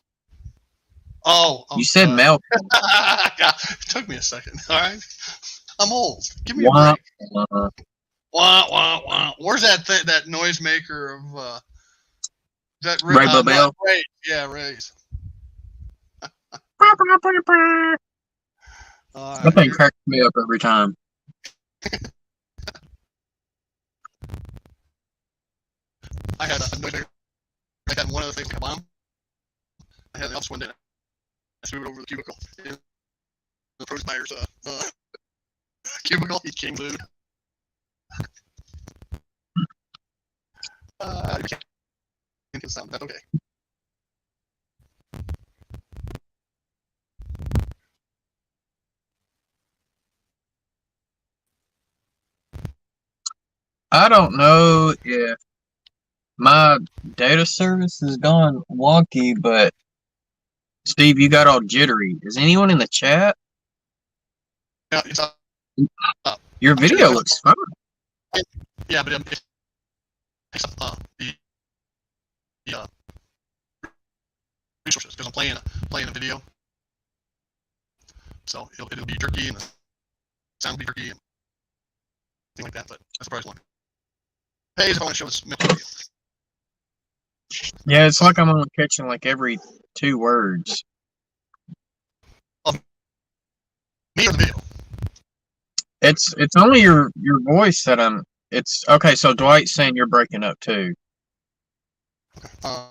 Oh, you said male. It took me a second. All right, I'm old. Give me a break. Wah, wah, wah. Where's that noisemaker of that Ray Bobel? Ray. Yeah, Ray's. That thing cracks me up every time. I had a noisemaker. I had one of the things I bomb. I had the office one day. I threw it over the cubicle. And the produce buyer's cubicle. He came glued. You can't get sound. That's okay. I don't know if my data service has gone wonky, but Steve, you got all jittery. Is anyone in the chat? Yeah, it's up. Your video looks fine. Yeah, but it's up the resources because I'm playing a video, so it'll be jerky and the sound will be jerky and things like that. But that's the price one. Hey, if I want to show this video. Yeah, it's like I'm only catching like every 2 words. Me or the video? It's only your voice that It's okay. So Dwight's saying you're breaking up too. Uh,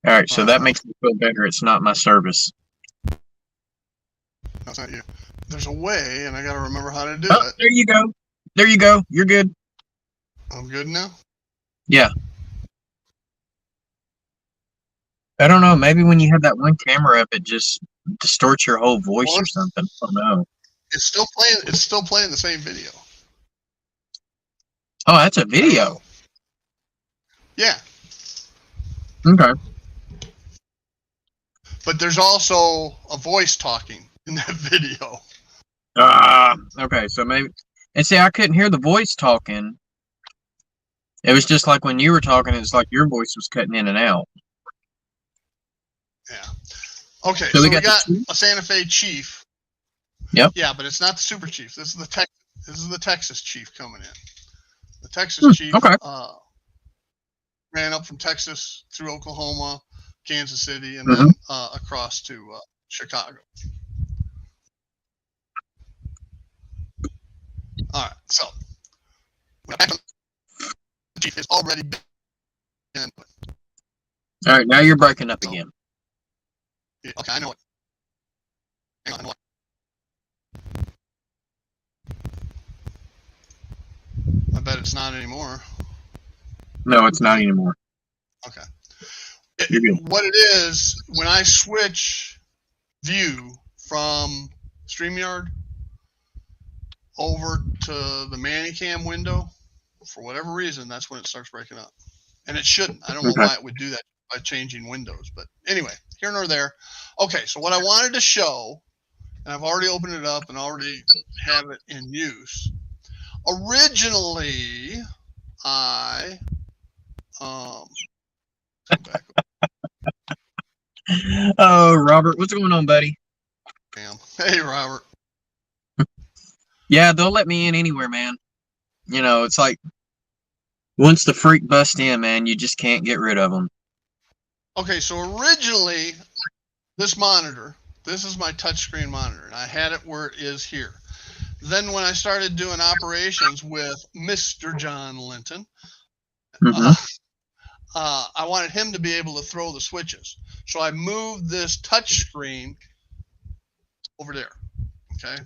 All right, so that makes me feel better. It's not my service. That's not you. There's a way, and I got to remember how to do it. There you go. There you go. You're good. I'm good now? Yeah. I don't know. Maybe when you have that one camera up, it just distorts your whole voice or something. I don't know. It's still playing. It's still playing the same video. Oh, that's a video. Yeah. Okay. But there's also a voice talking in that video. Okay. So maybe, and see, I couldn't hear the voice talking. It was just like when you were talking, it's like your voice was cutting in and out. Yeah. Okay, so we got a Santa Fe Chief. Yep. Yeah, but it's not the Super Chief. This is the Texas Chief coming in. The Texas Chief ran up from Texas through Oklahoma, Kansas City, and then across to Chicago. All right, so the Chief has already been. All right, now you're breaking up again. Okay, I know it. Hang on. I bet it's not anymore. No, it's not anymore. Okay. What it is, when I switch view from StreamYard over to the Manicam window, for whatever reason, that's when it starts breaking up. And it shouldn't. I don't know why it would do that by changing windows. But anyway, here nor there. Okay, so what I wanted to show, and I've already opened it up and already have it in use. Originally, I oh, Robert, what's going on, buddy? Hey, Robert. Yeah, they'll let me in anywhere, man. You know, it's like once the freak bust in, man, you just can't get rid of them. Okay, so originally, this monitor, this is my touchscreen monitor, and I had it where it is here. Then when I started doing operations with Mr. John Linton, I wanted him to be able to throw the switches. So I moved this touchscreen over there, okay,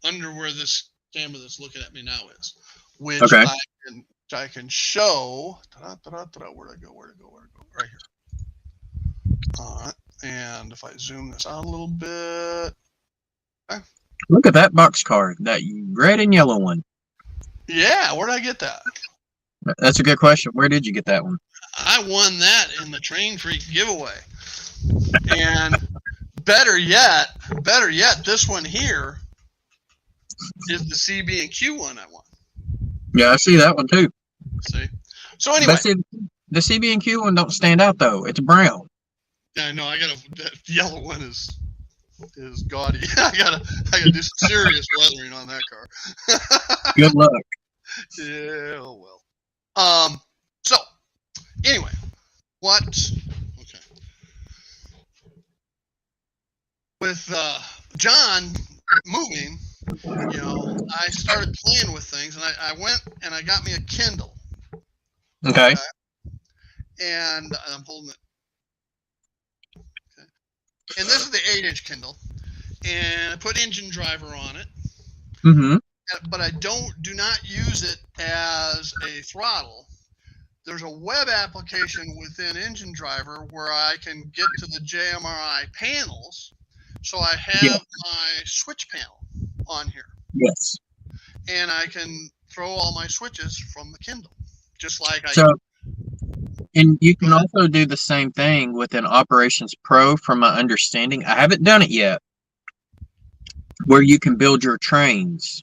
under where this camera that's looking at me now is, which I can show. Where'd I go? Right here. All right, and if I zoom this out a little bit. Okay. Look at that box card, that red and yellow one. Yeah, where'd I get that? That's a good question. Where did you get that one? I won that in the Train Freak giveaway. And better yet, this one here is the CB&Q one I won. Yeah, I see that one too. See? So anyway. The CB&Q one don't stand out though. It's brown. Yeah, I know. The yellow one is gaudy. I gotta do some serious weathering on that car. Good luck. Yeah, oh well. So anyway, okay. With John moving, you know, I started playing with things, and I went and I got me a Kindle. Okay. And I'm holding it. Okay. And this is the 8-inch Kindle, and I put Engine Driver on it. But I do not use it as a throttle. There's a web application within Engine Driver where I can get to the JMRI panels. So I have my switch panel on here. Yes. And I can throw all my switches from the Kindle, just like and you can also do the same thing with an Operations Pro, from my understanding. I haven't done it yet, where you can build your trains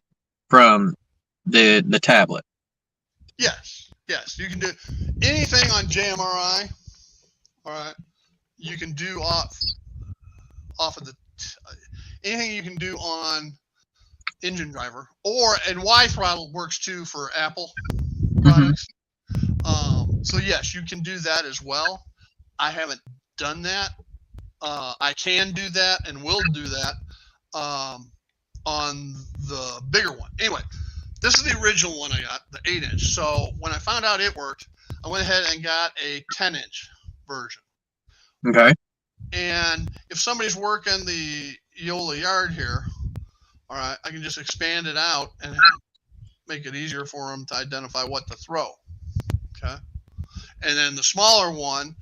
from the tablet. Yes, you can do anything on JMRI. All right, you can do off of the anything you can do on Engine Driver, and Y throttle works too for Apple products. So yes, you can do that as well. I haven't done that. I can do that and will do that on the bigger one. Anyway, This is the original one I got, the 8-inch. So when I found out it worked, I went ahead and got a 10-inch version. Okay. And if somebody's working the Yola yard here, all right, I can just expand it out and make it easier for them to identify what to throw. Okay. And then the smaller one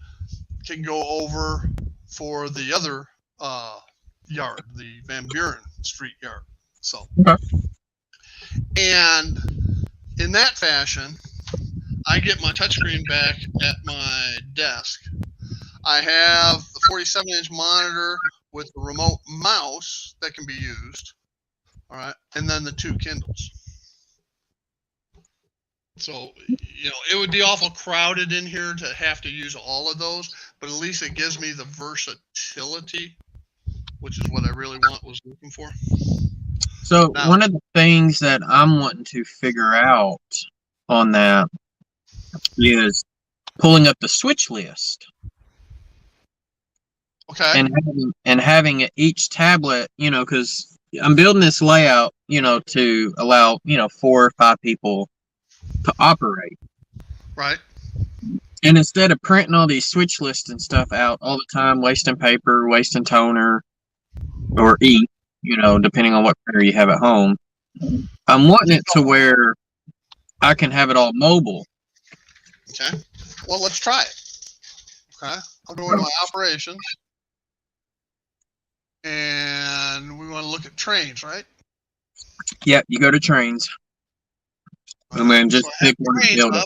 can go over for the other yard, the Van Buren Street yard. So, okay. And in that fashion, I get my touchscreen back at my desk. I have the 47-inch monitor with the remote mouse that can be used. All right. And then the 2 Kindles. So, it would be awful crowded in here to have to use all of those, but at least it gives me the versatility, which is what I really was looking for. So now, one of the things that I'm wanting to figure out on that is pulling up the switch list. Okay. And having each tablet, because I'm building this layout, to allow, 4 or 5 people to operate. Right. And instead of printing all these switch lists and stuff out all the time, wasting paper, wasting toner, or ink, depending on what printer you have at home, I'm wanting it to where I can have it all mobile. Okay. Well, let's try it. Okay. I'll go into my operations. And we want to look at trains, right? Yep, you go to trains. And then just pick one to build it.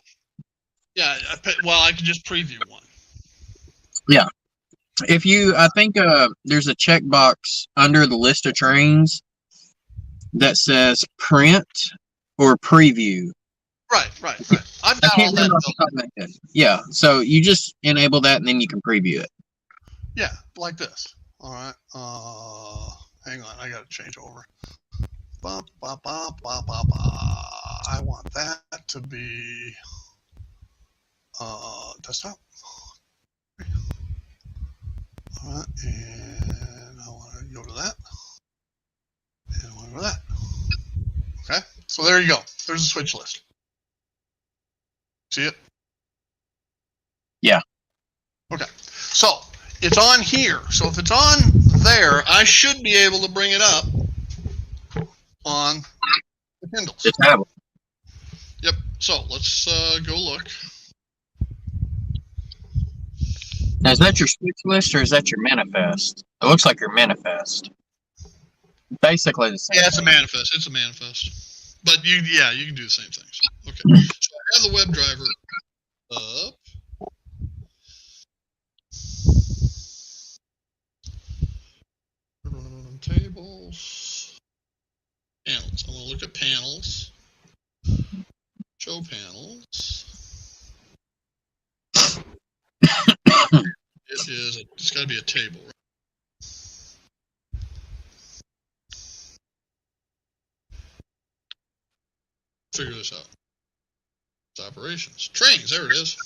Yeah, I can just preview one. Yeah. I think there's a checkbox under the list of trains that says print or preview. Right. I've got all that. Yeah, so you just enable that and then you can preview it. Yeah, like this. All right. Hang on, I got to change over. I want that to be desktop. All right, and I want to go to that. And I want to go to that. Okay, so there you go. There's a switch list. See it? Yeah. Okay, so it's on here. So if it's on there, I should be able to bring it up on the Kindles. The tablet. Yep. So let's go look. Now, is that your switch list or is that your manifest? It looks like your manifest. Basically the same. Yeah, it's a manifest. It's a manifest. But you can do the same things. Okay. So I have the web driver up. Tables. Panels. I'm going to look at panels. Show panels. It's got to be a table, right? Figure this out. It's operations. Trains, there it is.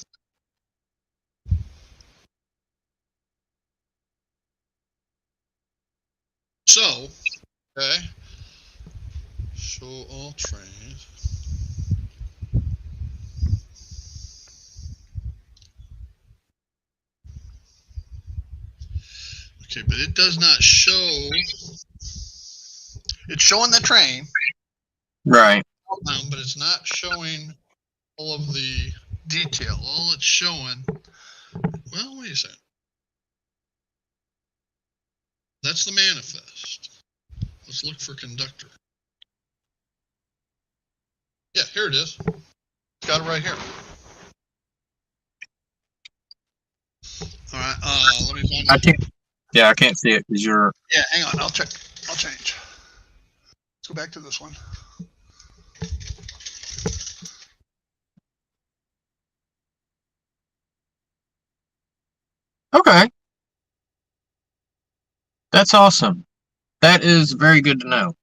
So, okay. Show all trains. Okay, but it does not show. It's showing the train. Right. But it's not showing all of the detail. All it's showing. Well, wait a second. That's the manifest. Let's look for conductor. Yeah, here it is. Got it right here. All right. Let me find. I can't see it because you're. Yeah, hang on. I'll check. I'll change. Let's go back to this one. Okay. That's awesome. That is very good to know.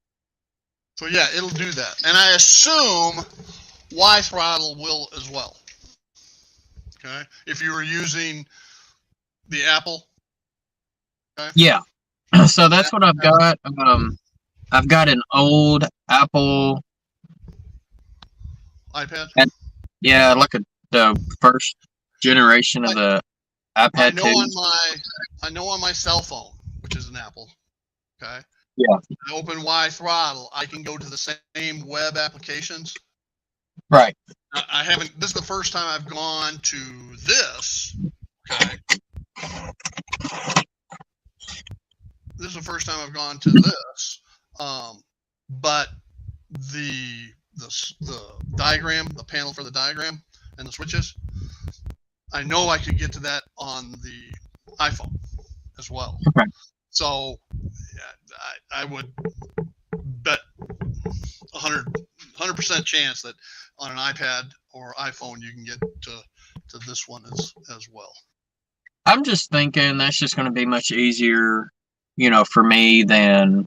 So yeah, it'll do that. And I assume Y throttle will as well. Okay. If you were using the Apple. Okay. Yeah. So that's what I've got. I've got an old Apple iPad? Yeah, like the first generation of the I iPad know 2. on my cell phone, which is an Apple. Okay. Yeah. I open Y Throttle. I can go to the same web applications. Right. I haven't. This is the first time I've gone to this. Okay. This is the first time I've gone to this. But the diagram, the panel for the diagram, and the switches, I know I could get to that on the iPhone as well. Okay. So I would bet 100% chance that on an iPad or iPhone you can get to this one as well. I'm just thinking that's just going to be much easier, for me than.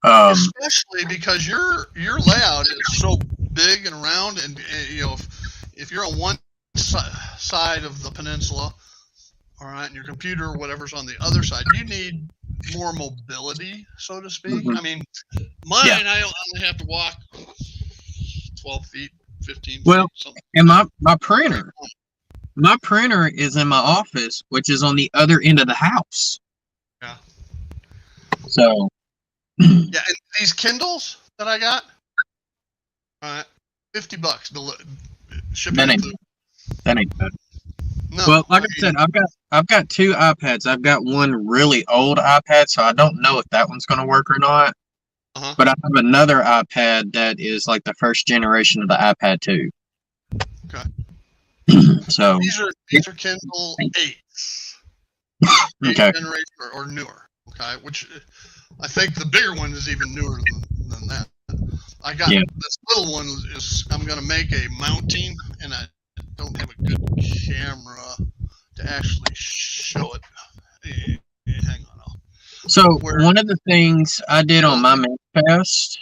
Especially because your layout is so big and round, and if you're on one side of the peninsula, all right, and your computer or whatever's on the other side, you need more mobility, so to speak. Mhm. I mean, mine, Yeah. I only have to walk 12 feet, 15 Well, feet, something. and my printer is in my office, which is on the other end of the house. Yeah. So. Yeah, and these Kindles that I got, $50 shipping. That ain't bad. No, Well, like I said, I've got 2 iPads. I've got one really old iPad, so I don't know if that one's going to work or not. Uh-huh. But I have another iPad that is like the first generation of the iPad 2. Okay. So these are Kindle 8s. Okay. Generation or newer. Okay, which I think the bigger one is even newer than that. I got this little one I'm going to make a mounting, and I don't have a good camera to actually show it. Hang on. So one of the things I did on my manifest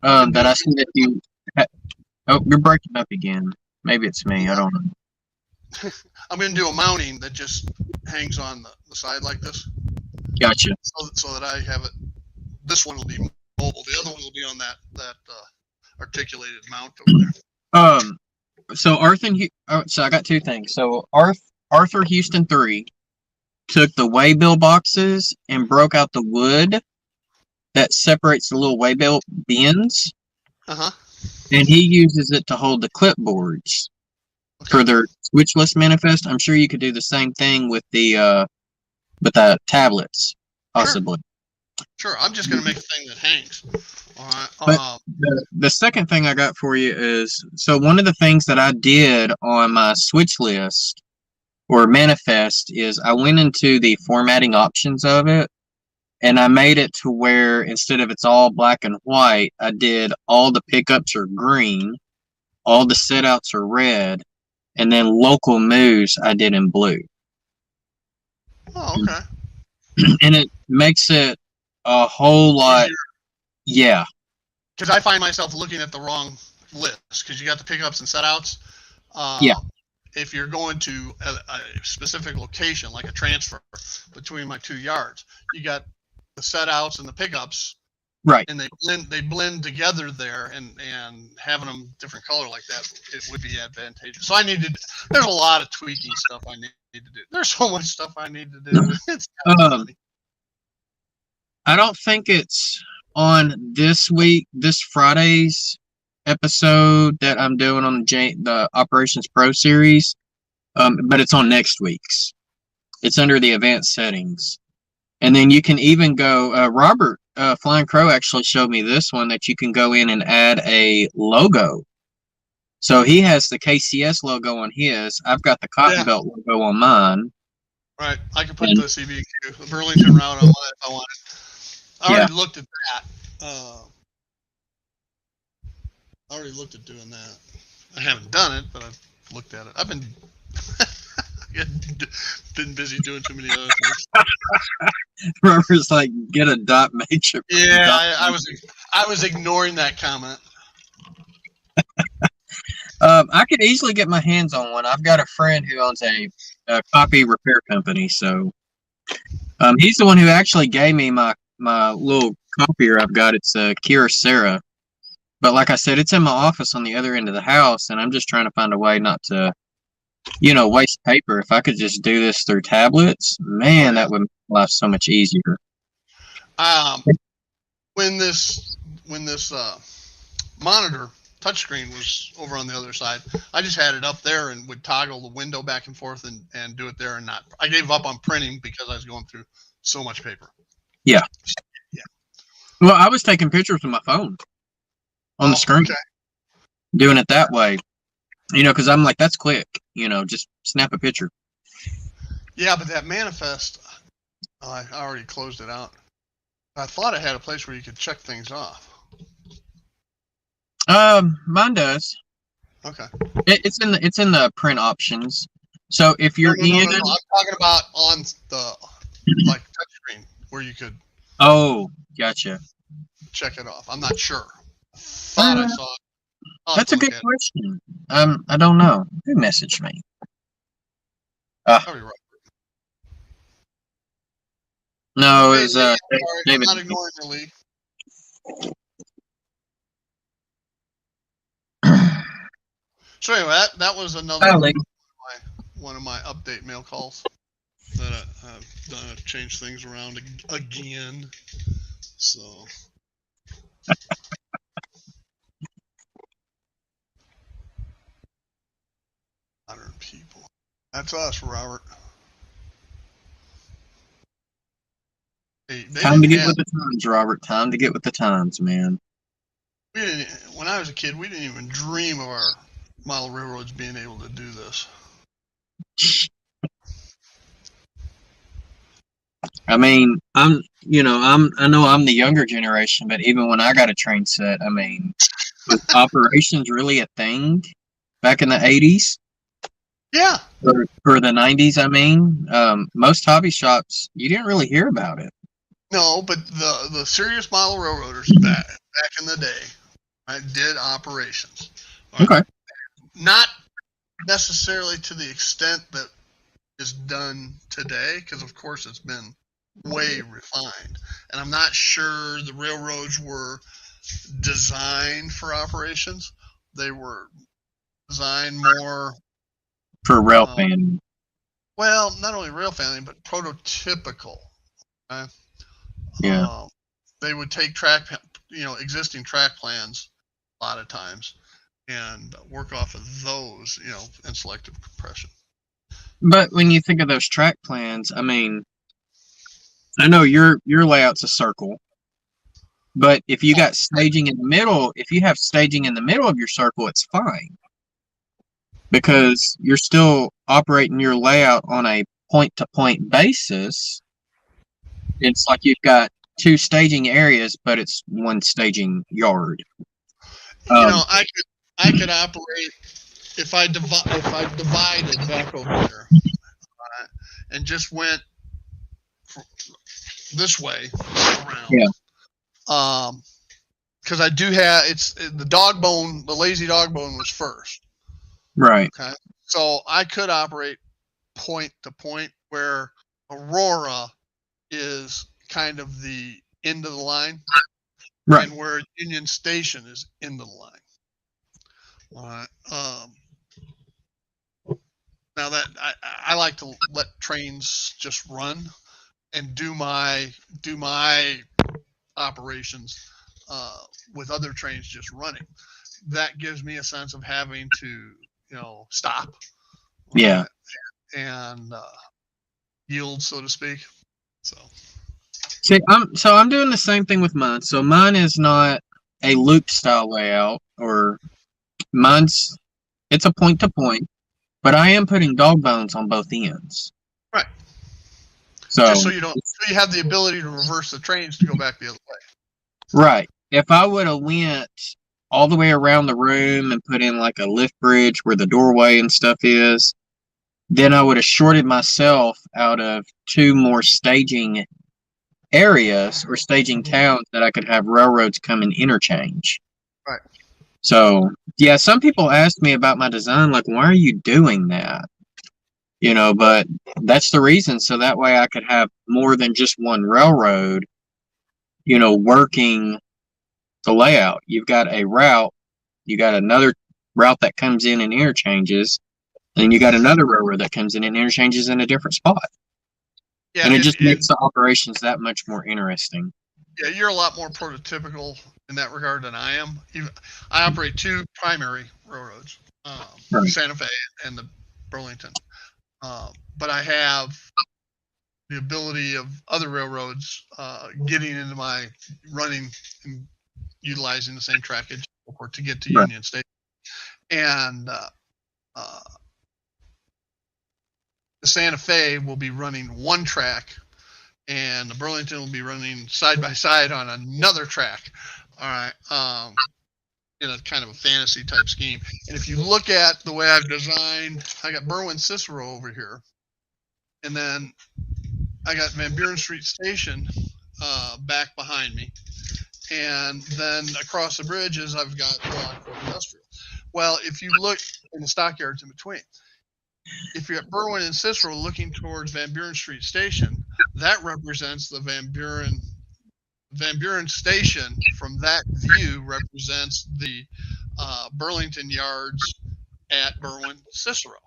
that I see that you. Oh, you're breaking up again. Maybe it's me. I don't know. I'm going to do a mounting that just hangs on the side like this. Gotcha. So that I have it. This one will be mobile. The other one will be on that articulated mount over there. So I got 2 things. So Arthur Houston 3 took the waybill boxes and broke out the wood that separates the little waybill bins. Uh-huh. And he uses it to hold the clipboards for their switchless manifest. I'm sure you could do the same thing with the tablets, possibly. Sure. I'm just going to make a thing that hangs. All right. But the second thing I got for you is, so one of the things that I did on my switch list or manifest is I went into the formatting options of it, and I made it to where instead of it's all black and white, I did all the pickups are green, all the setouts are red, and then local moves I did in blue. Oh, okay. And it makes it a whole lot. Easier. Yeah. Because I find myself looking at the wrong list because you got the pickups and setouts. Yeah. If you're going to a specific location, like a transfer between my 2 yards, you got the setouts and the pickups, right? And they blend together there, and having them different color like that, it would be advantageous. So there's a lot of tweaking stuff I need to do. There's so much stuff I need to do. It's funny. I don't think it's on this Friday's episode that I'm doing on the Operations Pro series, but it's on next week's. It's under the advanced settings. And then you can even go, Robert Flying Crow actually showed me this one that you can go in and add a logo. So he has the KCS logo on his. I've got the Cotton Belt logo on mine. Right. I can put the CBQ, the Burlington route on mine if I wanted. I already looked at that. I already looked at doing that. I haven't done it, but I've looked at it. I've been busy doing too many other things. Robert's like, get a dot matrix. Yeah, I was ignoring that comment. I could easily get my hands on one. I've got a friend who owns a copy repair company, so he's the one who actually gave me my little copier I've got. It's a Kyocera. But like I said, it's in my office on the other end of the house, and I'm just trying to find a way not to, you know, waste paper. If I could just do this through tablets, man, that would make life so much easier. When this monitor touchscreen was over on the other side, I just had it up there and would toggle the window back and forth and do it there, and not. I gave up on printing because I was going through so much paper. Yeah. Yeah. Well, I was taking pictures with my phone on the screen, doing it that way, you know, because I'm like, that's quick, you know, just snap a picture. Yeah, but that manifest, I already closed it out. I thought it had a place where you could check things off. Mine does. Okay. It's in the print options. So if you're no, I'm talking about on the like touchscreen where you could. Oh, gotcha. Check it off. I'm not sure. I thought I saw it. That's a good question. I don't know. Who messaged me? Probably right. No, it was David. I'm not ignoring your lead. So anyway, that was another one of my update mail calls that I've done. I've changed things around again. So. Modern people. That's us, Robert. Time to get with the times, Robert. Time to get with the times, man. When I was a kid, we didn't even dream of our model railroads being able to do this. I mean, I know I'm the younger generation, but even when I got a train set, I mean, was operations really a thing back in the 80s? Yeah. Or the 90s, I mean. Most hobby shops, you didn't really hear about it. No, but the serious model railroaders back in the day did operations. Okay. Not necessarily to the extent that is done today, because of course it's been way refined. And I'm not sure the railroads were designed for operations. They were designed more for rail fanning. Well, not only rail fanning, but prototypical. Okay? Yeah. They would take existing track plans a lot of times and work off of those, and selective compression. But when you think of those track plans, I mean, I know your layout's a circle, but if you got staging in the middle, if you have staging in the middle of your circle, it's fine. Because you're still operating your layout on a point-to-point basis. It's like you've got two staging areas, but it's one staging yard. I could operate if I divided back over there and just went this way around. Yeah. Because I do have the lazy dog bone was first. Right. Okay. So I could operate point to point, where Aurora is kind of the end of the line. Right. And where Union Station is end of the line. All right. Now that I like to let trains just run and do my operations with other trains just running. That gives me a sense of having to stop. Yeah. And yield, so to speak. So. See, I'm doing the same thing with mine. So mine is not a loop style layout, or it's a point to point, but I am putting dog bones on both ends. Right. So just so you have the ability to reverse the trains to go back the other way. Right. If I would have went all the way around the room and put in like a lift bridge where the doorway and stuff is, then I would have shorted myself out of two more staging areas or staging towns that I could have railroads come and interchange. Right. So, yeah, some people ask me about my design, like, why are you doing that? But that's the reason. So that way I could have more than just one railroad, working the layout. You've got a route, you got another route that comes in and interchanges, and then you got another railroad that comes in and interchanges in a different spot. Yeah, And it just makes the operations that much more interesting. Yeah, you're a lot more prototypical in that regard than I am. I operate two primary railroads, Right. Santa Fe and the Burlington. But I have the ability of other railroads getting into my running and utilizing the same trackage to get to Right. Union Station. And the Santa Fe will be running one track, and the Burlington will be running side by side on another track. All right. In a kind of a fantasy type scheme. And if you look at the way I've designed, I got Berwyn Cicero over here, and then I got Van Buren Street Station back behind me, and then across the bridges I've got Lockport Industrial. Well, if you look in the stockyards in between, if you're at Berwyn and Cicero looking towards Van Buren Street Station, that represents the Van Buren Station. From that view represents the Burlington yards at Berwyn Cicero.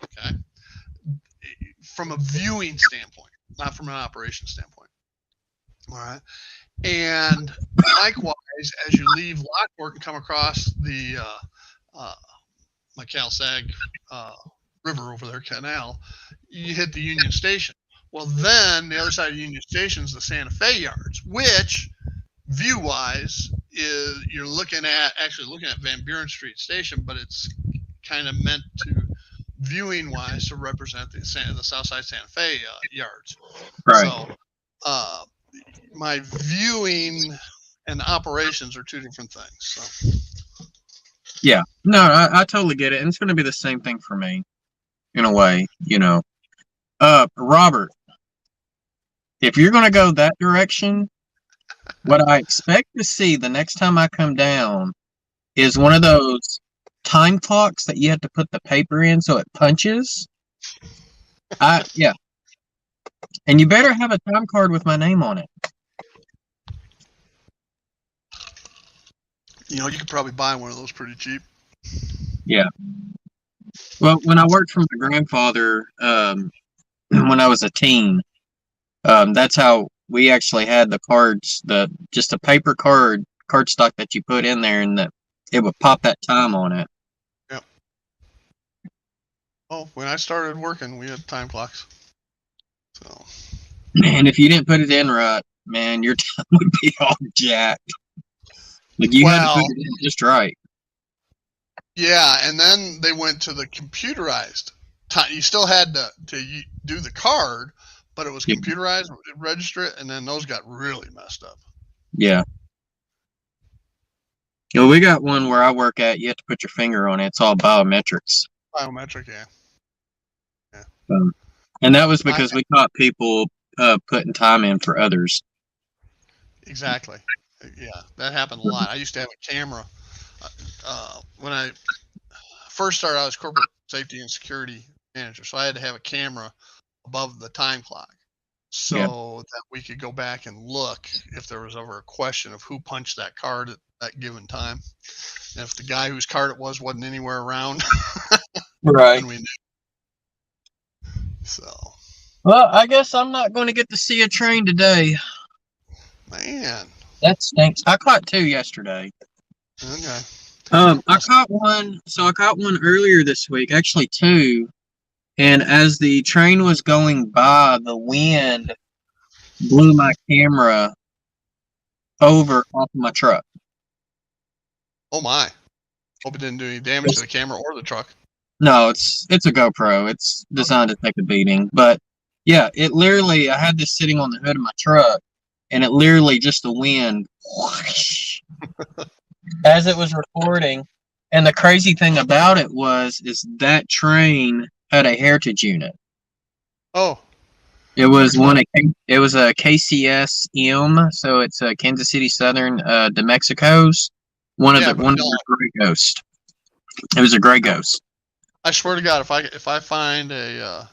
Okay, from a viewing standpoint, not from an operation standpoint. All right, and likewise, as you leave Lockport and come across the McAlsag River over there, canal, you hit the Union Station. Well, then the other side of Union Station is the Santa Fe yards, which view-wise is you're looking at Van Buren Street Station, but it's kind of meant to viewing-wise to represent the Southside Santa Fe yards. Right. So my viewing and operations are two different things. So. Yeah, no, I totally get it, and it's going to be the same thing for me, in a way, you know. Robert, if you're going to go that direction, what I expect to see the next time I come down is one of those time clocks that you have to put the paper in so it punches. Yeah. And you better have a time card with my name on it. You know, you could probably buy one of those pretty cheap. Yeah. Well, when I worked for my grandfather, when I was a teen, that's how we actually had the cards, just a paper cardstock that you put in there, and that it would pop that time on it. Yep. Oh, when I started working, we had time clocks. So. Man, if you didn't put it in right, man, your time would be all jacked. Like you had to put it in just right. Yeah, and then they went to the computerized time. You still had to do the card, but it was computerized, register it, and then those got really messed up. Yeah. You know, we got one where I work at, you have to put your finger on it. It's all biometrics. Biometric, yeah. And that was because we caught people putting time in for others. Exactly. Yeah, that happened a lot. I used to have a camera. When I first started, I was corporate safety and security manager, so I had to have a camera above the time clock so that we could go back and look if there was ever a question of who punched that card at that given time. And if the guy whose card it was wasn't anywhere around, right. then we knew. So. Well, I guess I'm not going to get to see a train today. Man. That stinks. I caught two yesterday. Okay. I caught one. So I caught one earlier this week, actually two. And as the train was going by, the wind blew my camera over off of my truck. Oh my! Hope it didn't do any damage to the camera or the truck. No, it's a GoPro. It's designed to take a beating. But yeah, it literally, I had this sitting on the hood of my truck, and it literally just the wind whoosh, as it was recording. And the crazy thing about it is that train had a heritage unit. Oh. It was it was a KCS-M, so it's a Kansas City Southern de Mexico's. One of the Gray Ghost. It was a Gray Ghost. I swear to God, if I find a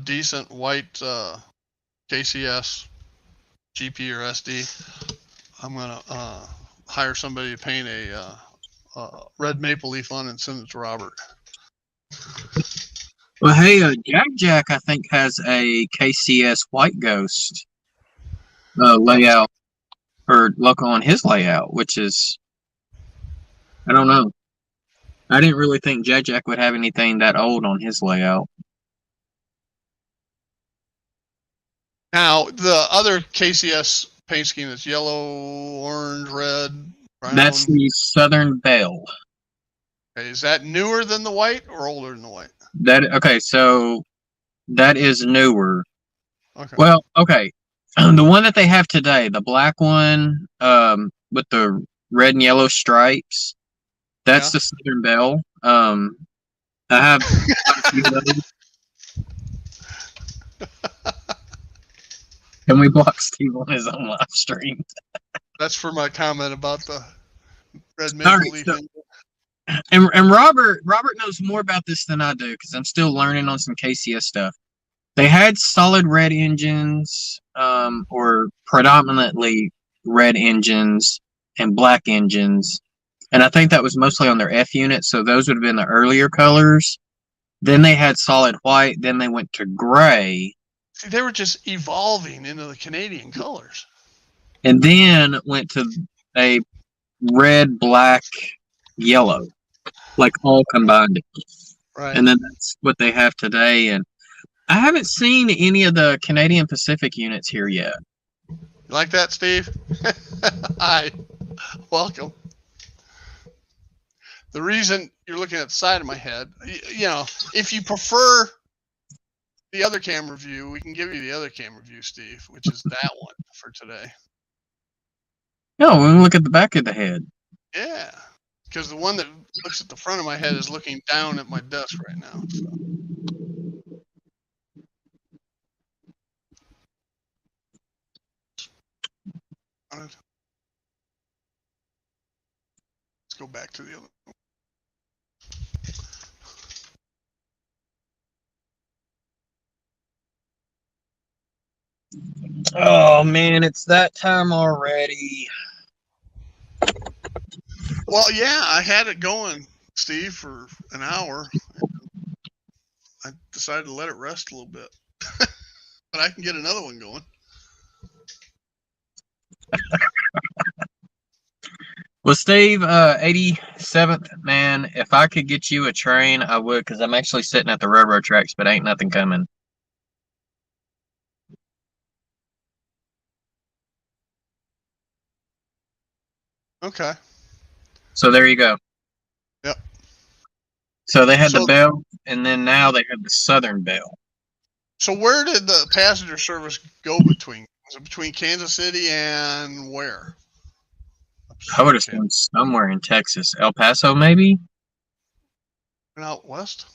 decent white KCS GP or SD, I'm gonna hire somebody to paint a red maple leaf on and send it to Robert. Well, hey, Jack, I think has a KCS White Ghost layout or look on his layout, which is, I don't know. I didn't really think Jack would have anything that old on his layout. Now, the other KCS paint scheme is yellow, orange, red, brown. That's the Southern Belle. Okay, is that newer than the white or older than the white? Okay, so that is newer. Okay. Well, okay. The one that they have today, the black one, with the red and yellow stripes, that's the Southern Belle. I have a few of those. Can we block Steve on his own live stream? That's for my comment about the red maple leaf. So, and Robert knows more about this than I do because I'm still learning on some KCS stuff. They had solid red engines, or predominantly red engines and black engines, and I think that was mostly on their F unit. So those would have been the earlier colors. Then they had solid white. Then they went to gray. See, they were just evolving into the Canadian colors. And then went to a red, black, yellow, like all combined. Right. And then that's what they have today. And I haven't seen any of the Canadian Pacific units here yet. You like that, Steve? Hi. Welcome. The reason you're looking at the side of my head, you know, if you prefer the other camera view, we can give you the other camera view, Steve, which is that one for today. No, we can look at the back of the head. Yeah, because the one that looks at the front of my head is looking down at my desk right now. So. Let's go back to the other one. Oh man, it's that time already. Well, yeah, I had it going, Steve, for an hour. I decided to let it rest a little bit. But I can get another one going. Well, Steve, 87th, man, if I could get you a train, I would, because I'm actually sitting at the railroad tracks, but ain't nothing coming. Okay. So there you go. Yep. So they had the Belle, and then now they have the Southern Belle. So where did the passenger service go between? Was it between Kansas City and where? I would have been somewhere in Texas. El Paso, maybe? Out west?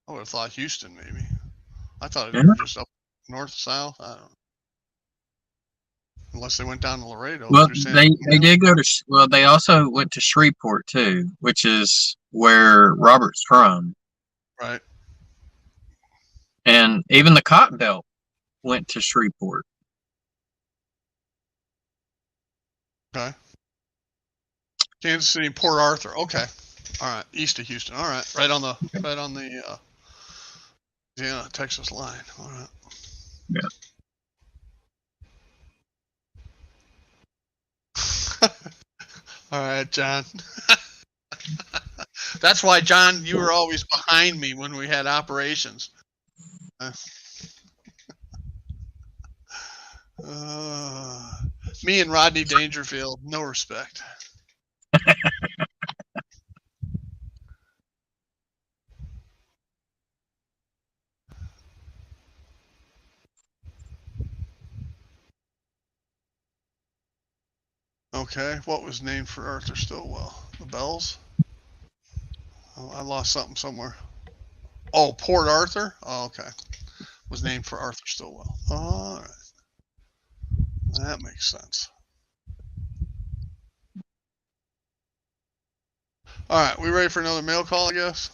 I would have thought Houston, maybe. I thought it was just up north, south. I don't know. Unless they went down to Laredo. Well, they did go to, well, they also went to Shreveport, too, which is where Robert's from. Right. And even the Cotton Belt went to Shreveport. Okay. Kansas City, Port Arthur. Okay. All right. East of Houston. All right. Right on the Texas line. All right. Yeah. All right, John. That's why, John, you were always behind me when we had operations. Me and Rodney Dangerfield, no respect. Okay, what was named for Arthur Stillwell? The Bells? Oh, I lost something somewhere. Oh, Port Arthur? Oh, okay. Was named for Arthur Stillwell. All right. That makes sense. All right, we ready for another mail call, I guess?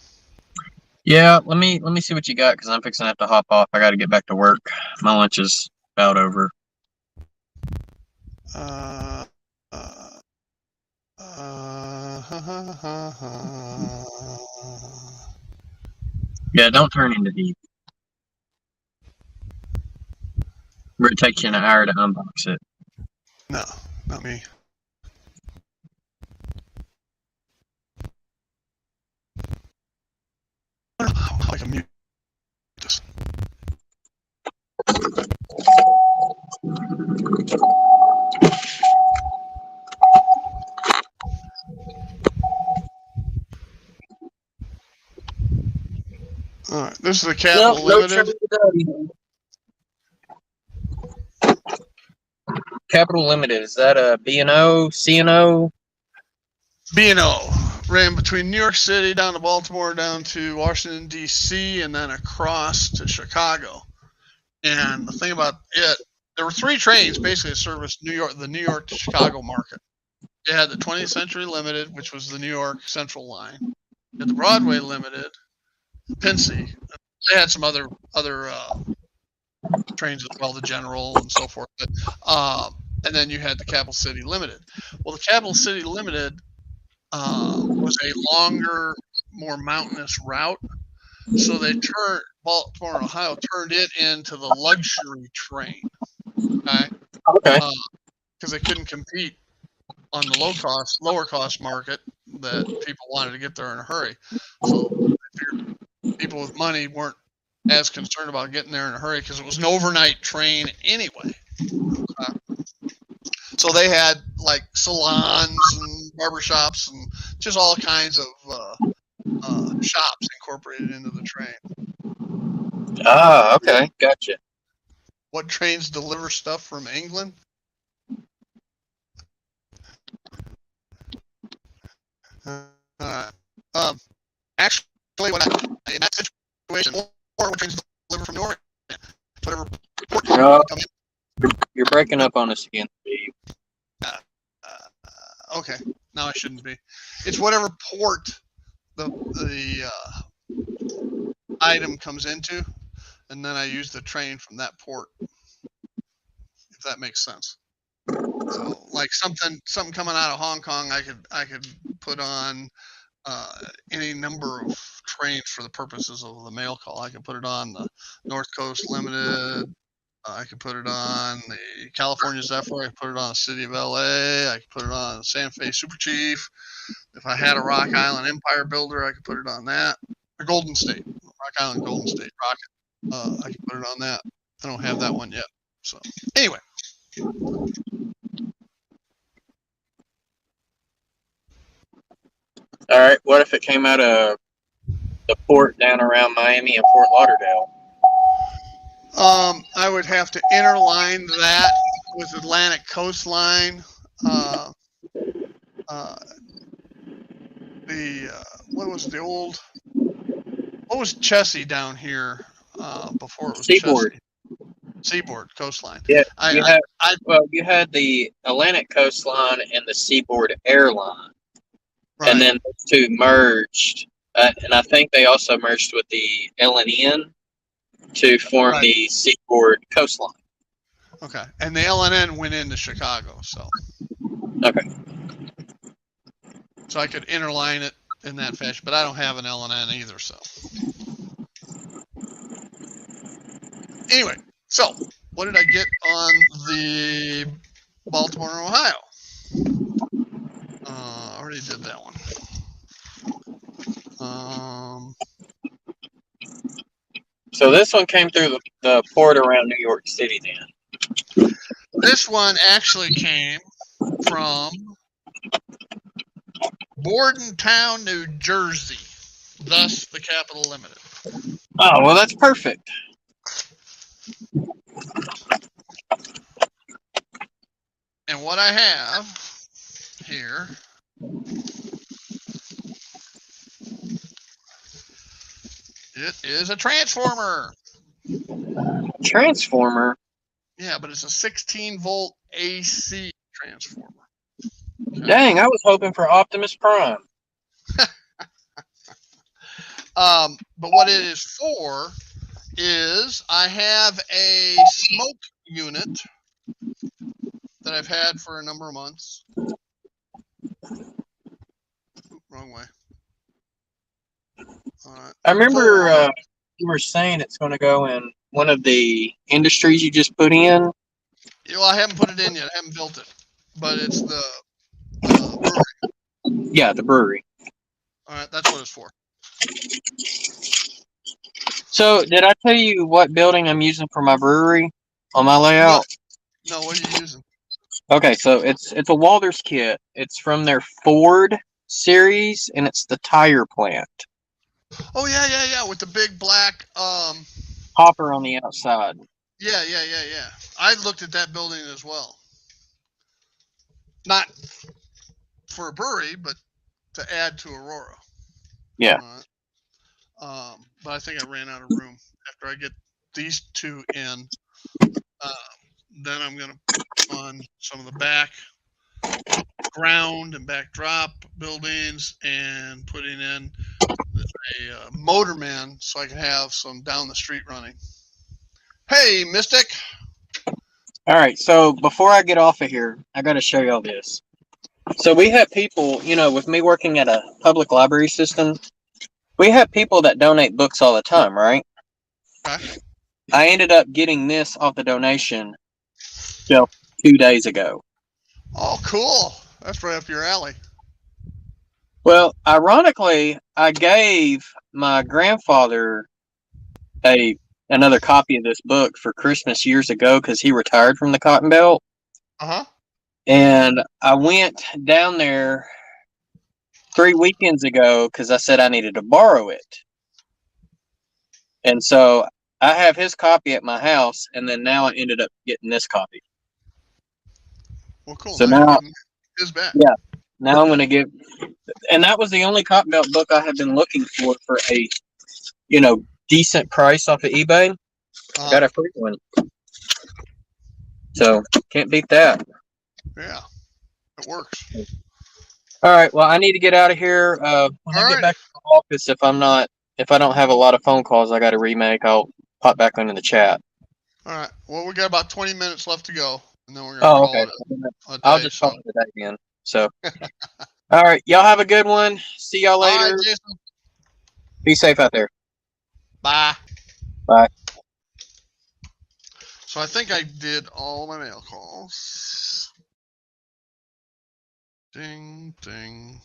Yeah, let me see what you got, because I'm fixing to have to hop off. I got to get back to work. My lunch is about over. Yeah, don't turn into deep. Where it takes you an hour to unbox it. No, not me. I can mute this. All right, this is the Capital Limited. Capital Limited, is that a B&O, C&O? B&O ran between New York City down to Baltimore, down to Washington D.C., and then across to Chicago. And the thing about it, there were 3 trains basically that serviced the New York to Chicago market. You had the 20th Century Limited, which was the New York Central line. You had the Broadway Limited, Pincy. They had some other trains as well, the General and so forth. But and then you had the Capital City Limited. Well, the Capital City Limited was a longer, more mountainous route. So they turned Baltimore and Ohio turned it into the luxury train. Okay. Okay. Because they couldn't compete on the lower cost market that people wanted to get there in a hurry. So people with money weren't as concerned about getting there in a hurry because it was an overnight train anyway. So they had like salons and barbershops and just all kinds of shops incorporated into the train. Ah, okay, gotcha. What trains deliver stuff from England? Actually, in that situation, or what trains deliver from Norway, whatever port you're breaking up on us again, Steve. Okay, now I shouldn't be. It's whatever port the item comes into, and then I use the train from that port. If that makes sense. So, like something coming out of Hong Kong, I could put on any number of trains for the purposes of the mail call. I could put it on the North Coast Limited. I could put it on the California Zephyr. I could put it on the City of LA. I could put it on the Santa Fe Super Chief. If I had a Rock Island Empire Builder, I could put it on that. Or Golden State, Rock Island Golden State Rocket. I could put it on that. I don't have that one yet. So anyway. All right, what if it came out of the port down around Miami and Fort Lauderdale? I would have to interline that with Atlantic Coastline. What was the old? What was Chessie down here before it was Seaboard. Chessie? Seaboard Coastline. Yeah, you had the Atlantic Coastline and the Seaboard Airline, right. And then those two merged, and I think they also merged with the L&N to form right. The Seaboard Coastline. Okay, and the L&N went into Chicago, so. Okay. So I could interline it in that fashion, but I don't have an L&N either, so. Anyway, so what did I get on the Baltimore, Ohio? I already did that one. So this one came through the port around New York City then? This one actually came from Bordentown, New Jersey, thus the Capital Limited. Oh, well, that's perfect. And what I have here it is a transformer. Transformer? Yeah, but it's a 16-volt AC transformer. Okay. Dang, I was hoping for Optimus Prime. But what it is for is I have a smoke unit that I've had for a number of months. Wrong way. All right. I Full remember on. you were saying it's going to go in one of the industries you just put in. Well, I haven't put it in yet. I haven't built it, but it's the brewery. Yeah, the brewery. All right, that's what it's for. So, did I tell you what building I'm using for my brewery on my No, layout? no. What are you using? Okay, so it's a Walters kit. It's from their Ford series, and it's the tire plant. Oh yeah. With the big black. Hopper on the outside. Yeah. I looked at that building as well. Not for a brewery, but to add to Aurora. Yeah. But I think I ran out of room after I get these two in. Uh, then I'm gonna put on some of the back ground and backdrop buildings and putting in a motorman so I can have some down the street running. Hey, Mystic. All right, so before I get off of here, I got to show y'all this. So we have people, with me working at a public library system, we have people that donate books all the time, right? Okay. I ended up getting this off the donation shelf 2 days ago. Oh, cool. That's right up your alley. Well, ironically, I gave my grandfather a another copy of this book for Christmas years ago because he retired from the Cotton Belt. Uh huh. And I went down there 3 weekends ago because I said I needed to borrow it. And so I have his copy at my house, and then now I ended up getting this copy. Well, cool. So Now you're now, giving his back. yeah, now I'm going to give, and that was the only Cotton Belt book I have been looking for a, decent price off of eBay. I got a free one. So can't beat that. Yeah, it works. All right. Well, I need to get out of here. When All I get righty. back to the office, if I don't have a lot of phone calls I got to remake, I'll pop back into the chat. All right. Well, we got about 20 minutes left to go, and then we're gonna Oh, call okay. it a I'll day. just So, call it a day again. So, all right. Y'all have a good one. See y'all all right, later. Jason. Be safe out there. Bye. Bye. So I think I did all my mail calls. Ding, ding.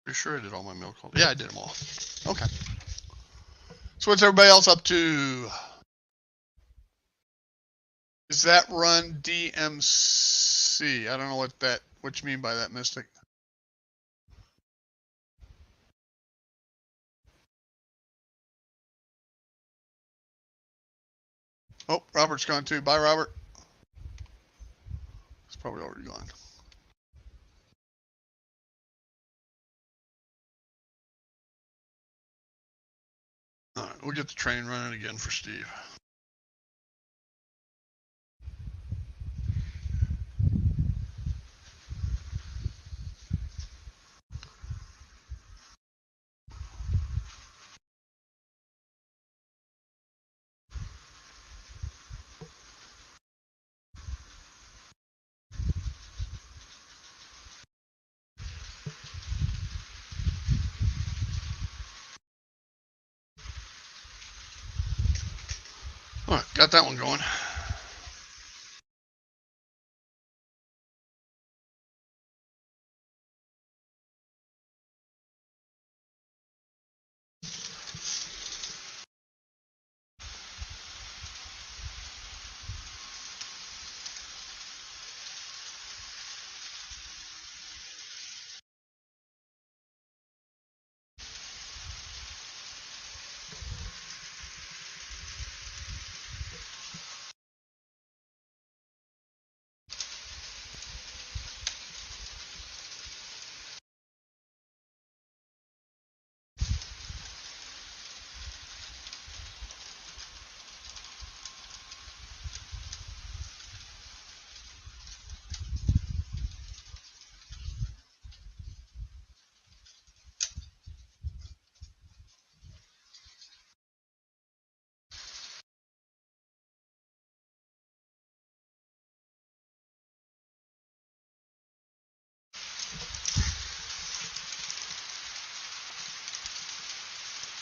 Pretty sure I did all my mail calls. Yeah, I did them all. Okay. So what's everybody else up to? Is that run DMC? I don't know what you mean by that, Mystic. Oh, Robert's gone too. Bye, Robert. He's probably already gone. All right, we'll get the train running again for Steve. All right, got that one going.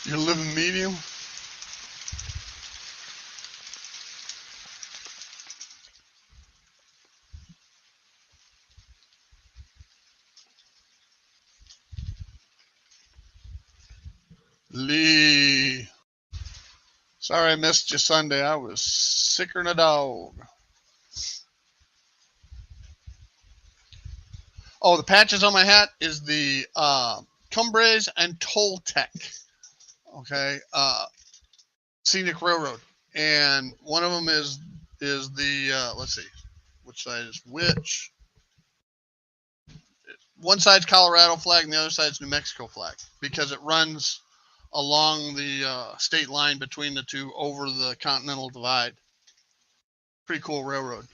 You're living medium? Lee. Sorry I missed you Sunday. I was sicker than a dog. Oh, the patches on my hat is the Cumbres and Toltec. Okay. Scenic Railroad. And one of them is the, let's see, which side is which? One side's Colorado flag and the other side's New Mexico flag because it runs along the state line between the two over the Continental Divide. Pretty cool railroad.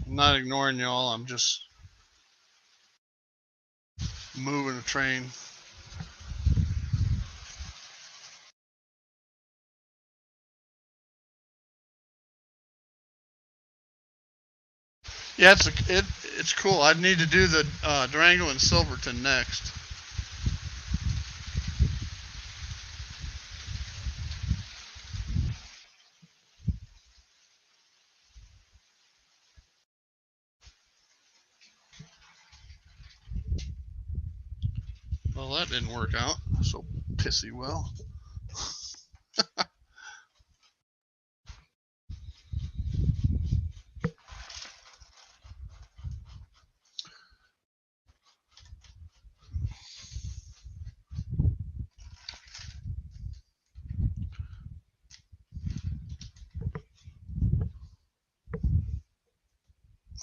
I'm not ignoring y'all. I'm just moving the train. Yeah, it's cool. I need to do the Durango and Silverton next. Well, that didn't work out so pissy well.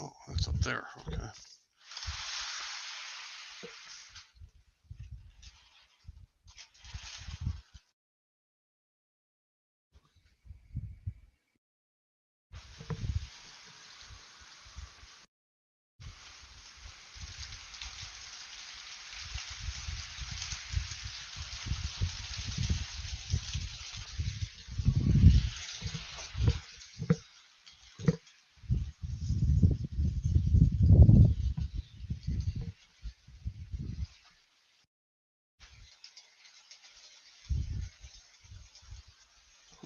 Oh, that's up there. Okay.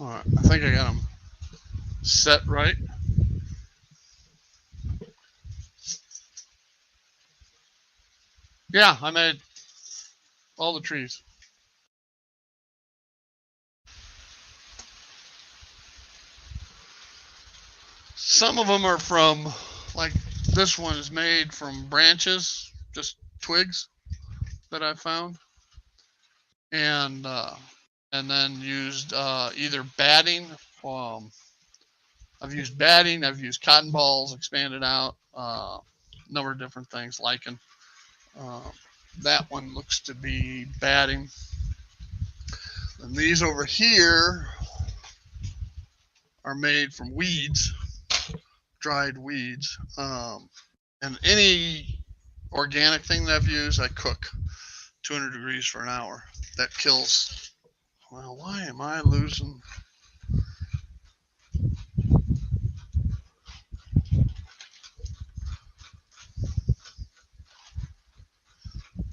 All right. I think I got them set right. Yeah, I made all the trees. Some of them are from, like this one is made from branches, just twigs that I found, and then used either batting. I've used batting. I've used cotton balls, expanded out, a number of different things. Lichen. Uh, that one looks to be batting. And these over here are made from weeds, dried weeds. And any organic thing that I've used, I cook 200 degrees for an hour. That kills. Well, why am I losing?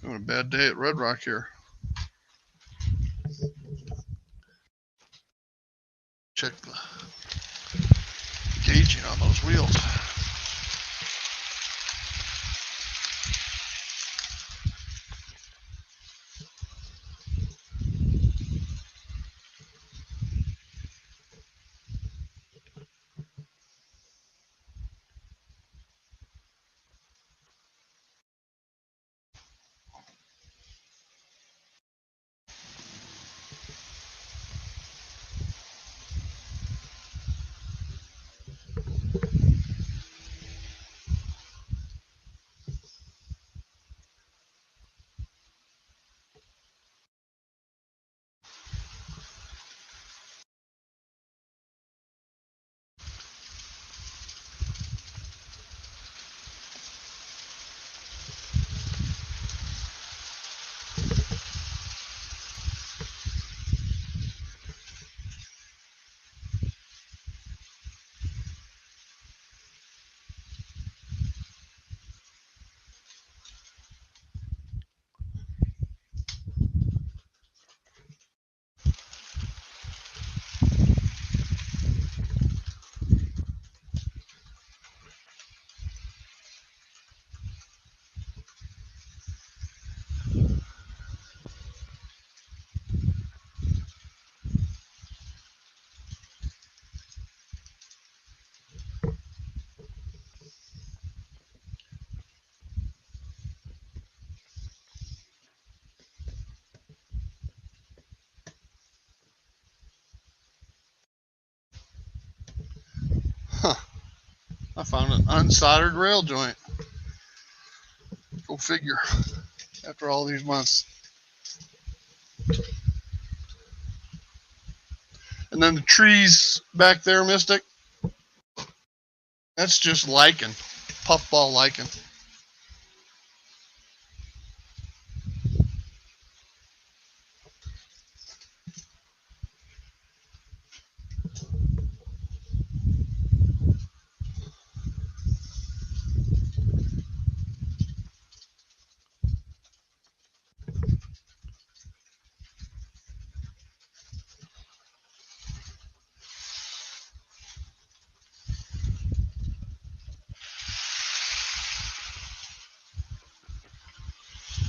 Having a bad day at Red Rock here. Check the gauging on those wheels. Huh. I found an unsoldered rail joint. Go figure. After all these months. And then the trees back there, Mystic, that's just lichen, puffball lichen.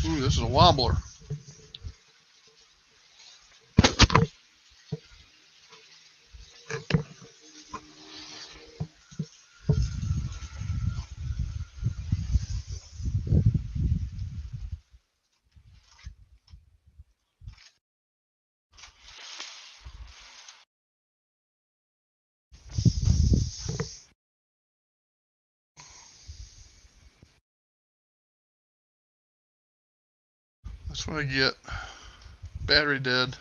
Ooh, this is a wobbler. That's what I get. Battery dead.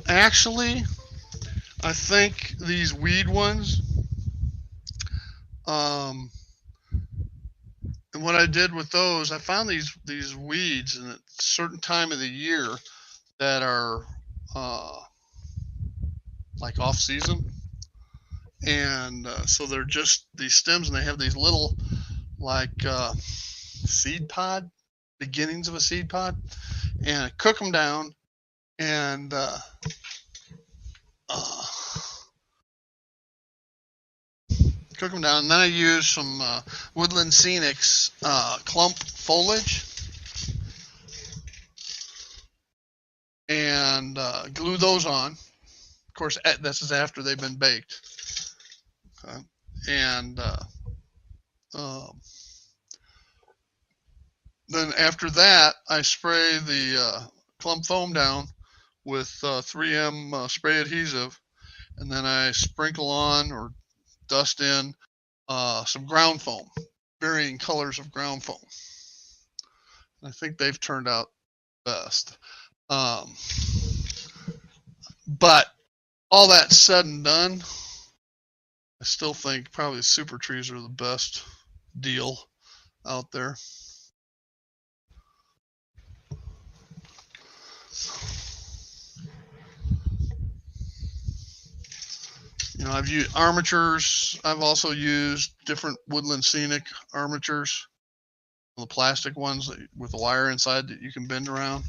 Actually, I think these weed ones, and what I did with those, I found these weeds in a certain time of the year that are like off season, and so they're just these stems, and they have these little like seed pod, beginnings of a seed pod, and I cook them down and uh, cook them down. And then I use some Woodland Scenics clump foliage and glue those on. Of course, this is after they've been baked. Okay. And um, Then after that, I spray the clump foam down with 3M spray adhesive, and then I sprinkle on or dust in some ground foam, varying colors of ground foam. I think they've turned out best. But all that said and done, I still think probably the Super Trees are the best deal out there. You know, I've used armatures. I've also used different Woodland Scenic armatures, the plastic ones with a wire inside that you can bend around.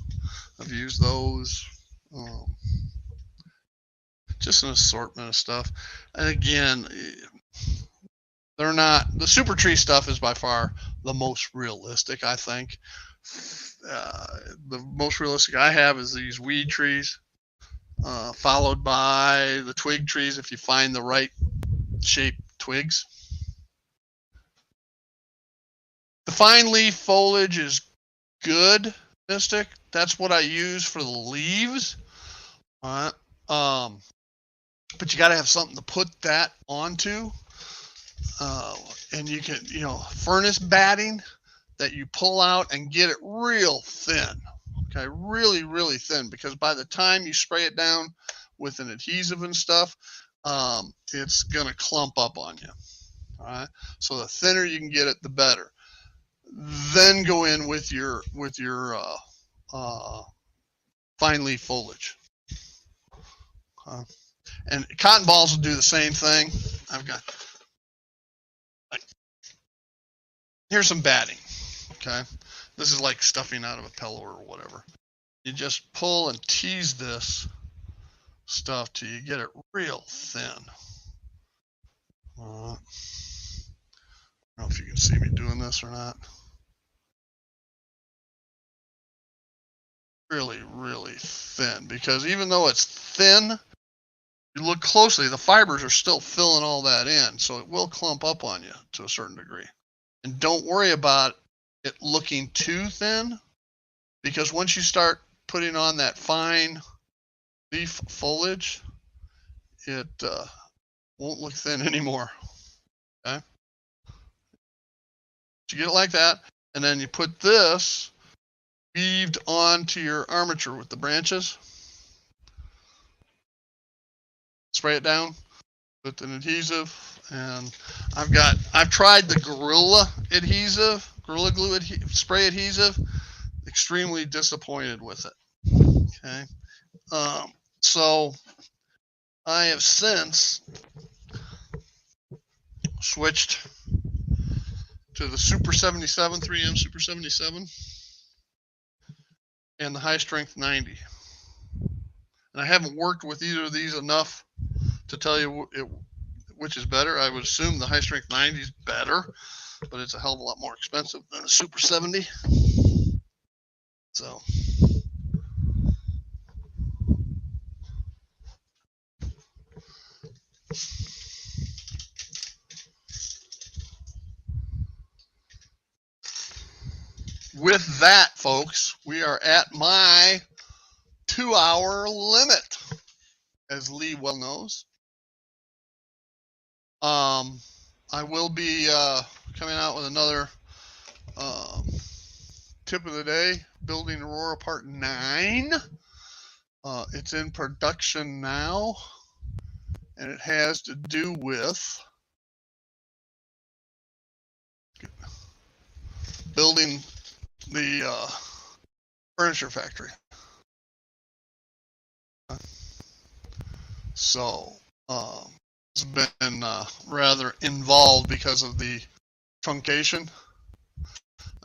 I've used those. Just an assortment of stuff. And again, they're not, the Super Tree stuff is by far the most realistic, I think. The most realistic I have is these weed trees, followed by the twig trees if you find the right shaped twigs. The fine leaf foliage is good, Mystic. That's what I use for the leaves. But you got to have something to put that onto. And you can, furnace batting that you pull out and get it real thin. Okay, really, really thin, because by the time you spray it down with an adhesive and stuff, it's going to clump up on you. All right, so the thinner you can get it, the better. Then go in with your fine leaf foliage. And cotton balls will do the same thing. Here's some batting. Okay, this is like stuffing out of a pillow or whatever. You just pull and tease this stuff till you get it real thin. I don't know if you can see me doing this or not. Really, really thin, because even though it's thin, you look closely, the fibers are still filling all that in, so it will clump up on you to a certain degree. And don't worry about it looking too thin, because once you start putting on that fine leaf foliage, it won't look thin anymore. Okay? So you get it like that, and then you put this weaved onto your armature with the branches. Spray it down with an adhesive, and I've tried the Gorilla Glue spray adhesive. Extremely disappointed with it. Okay, so I have since switched to the Super 77, 3M Super 77, and the High Strength 90. And I haven't worked with either of these enough to tell you which is better. I would assume the High Strength 90 is better, but it's a hell of a lot more expensive than a Super 70. So with that, folks, we are at my 2-hour limit, as Lee well knows. I will be coming out with another tip of the day, Building Aurora Part 9. It's in production now, and it has to do with building the furniture factory. So it's been rather involved because of the truncation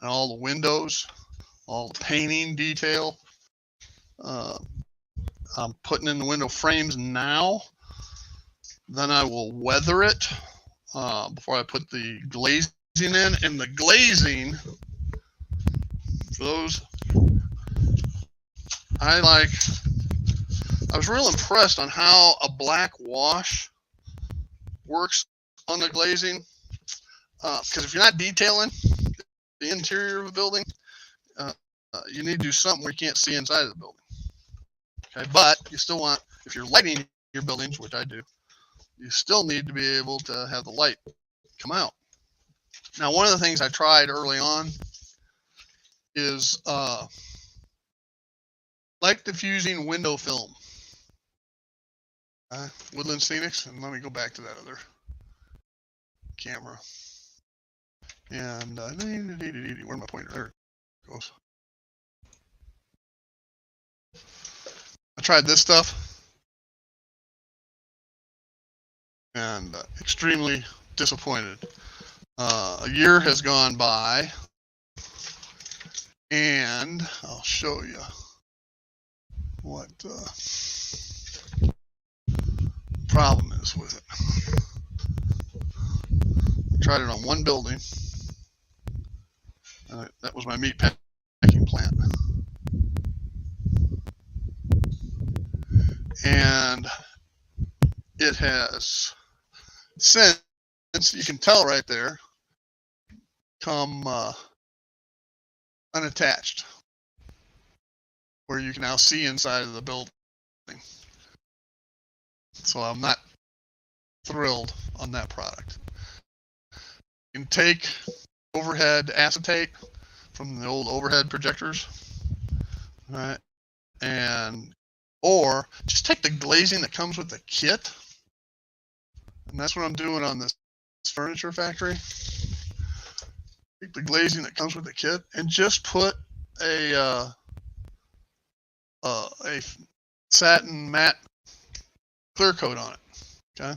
and all the windows, all the painting detail. I'm putting in the window frames now. Then I will weather it before I put the glazing in. And the glazing, for those, I was real impressed on how a black wash works on the glazing. Because if you're not detailing the interior of a building, you need to do something where you can't see inside of the building. Okay, but you still want, if you're lighting your buildings, which I do, you still need to be able to have the light come out. Now, one of the things I tried early on is light diffusing window film. Woodland Scenics, and let me go back to that other camera. And where's my pointer? There it goes. I tried this stuff and extremely disappointed. A year has gone by, and I'll show you what problem is with it. I tried it on one building. That was my meat packing plant. And it has since, you can tell right there, come unattached, where you can now see inside of the building. So I'm not thrilled on that product. You can take overhead acetate from the old overhead projectors, right? Or just take the glazing that comes with the kit, and that's what I'm doing on this furniture factory. Take the glazing that comes with the kit and just put a satin matte clear coat on it, okay?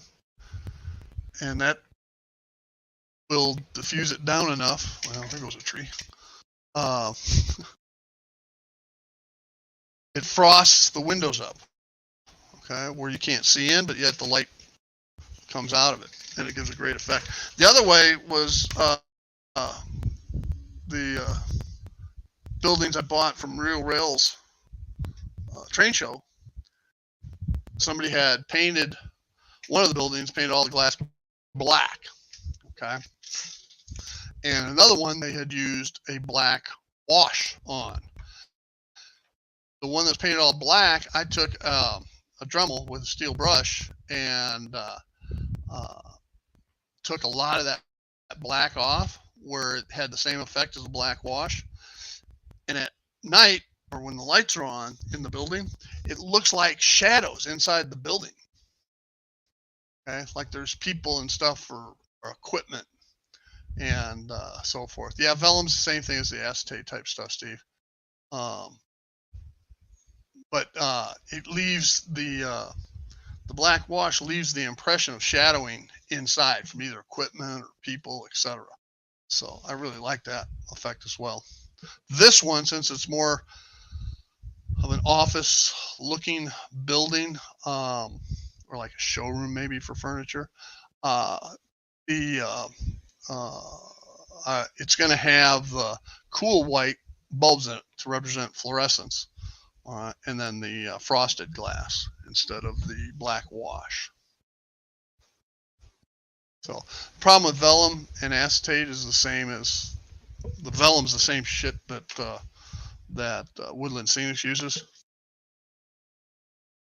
And that will diffuse it down enough. Well, there goes a tree. It frosts the windows up, okay, where you can't see in, but yet the light comes out of it, and it gives a great effect. The other way was the buildings I bought from Real Rails train show. Somebody had painted one of the buildings, painted all the glass black, okay, and another one they had used a black wash on. The one that's painted all black, I took a Dremel with a steel brush and took a lot of that black off where it had the same effect as the black wash. And at night, or when the lights are on in the building, it looks like shadows inside the building. Okay, like there's people and stuff or equipment and so forth. Yeah, vellum's the same thing as the acetate type stuff, Steve. But it leaves the black wash leaves the impression of shadowing inside from either equipment or people, etc. So I really like that effect as well. This one, since it's more of an office looking building, or like a showroom maybe for furniture, it's going to have cool white bulbs in it to represent fluorescence. And then the frosted glass instead of the black wash. So the problem with vellum and acetate is the same as the vellum's the same shit that Woodland Scenics uses.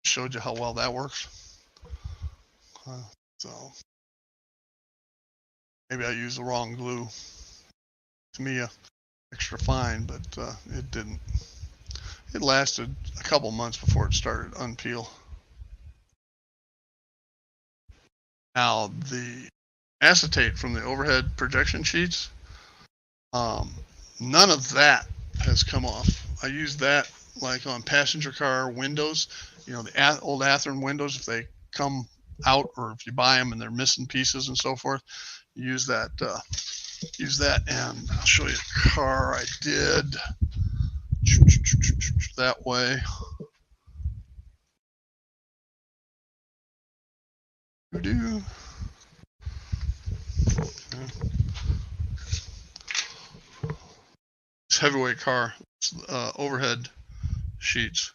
Showed you how well that works. So maybe I used the wrong glue. To me, extra fine, but it didn't. It lasted a couple months before it started to unpeel. Now the acetate from the overhead projection sheets, none of that has come off. I use that like on passenger car windows, the old Athearn windows, if they come out or if you buy them and they're missing pieces and so forth, use that, and I'll show you a car I did that way. It's heavyweight car, overhead sheets.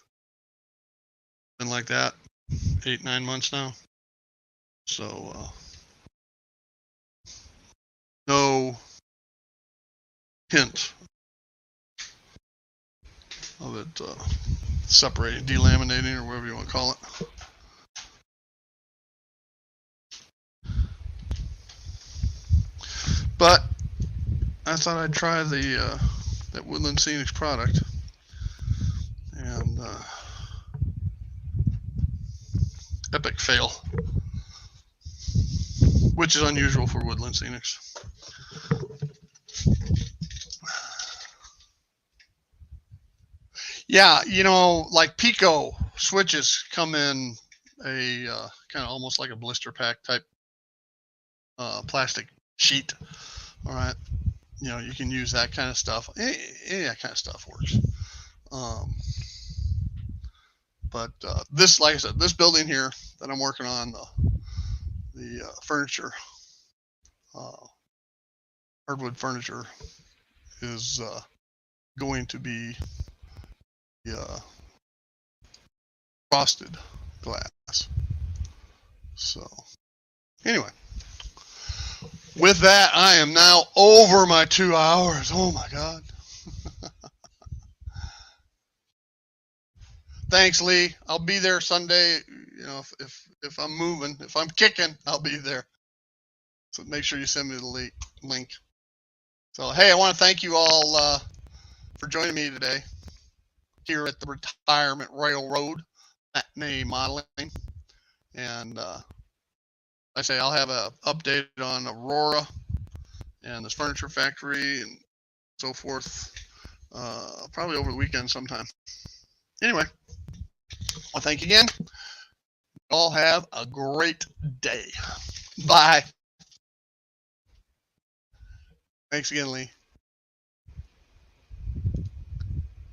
Been like that 8-9 months now. So no hint of it separating, delaminating, or whatever you want to call it. But I thought I'd try the that Woodland Scenics product, and epic fail, which is unusual for Woodland Scenics. Yeah, you know, like Pico switches come in a kind of almost like a blister pack type plastic sheet. All right, you know, you can use that kind of stuff. Any that kind of stuff works. But this, like I said, this building here that I'm working on, the furniture, hardwood furniture, is going to be frosted glass. So anyway, with that, I am now over my 2 hours. Oh my God. Thanks, Lee. I'll be there Sunday. You know, if I'm moving, if I'm kicking, I'll be there. So make sure you send me the link. So hey, I want to thank you all for joining me today here at the Retirement Railroad Matinee Modeling. And I say I'll have an update on Aurora and this furniture factory and so forth, probably over the weekend sometime. Anyway, well, thank you again. All have a great day. Bye. Thanks again, Lee.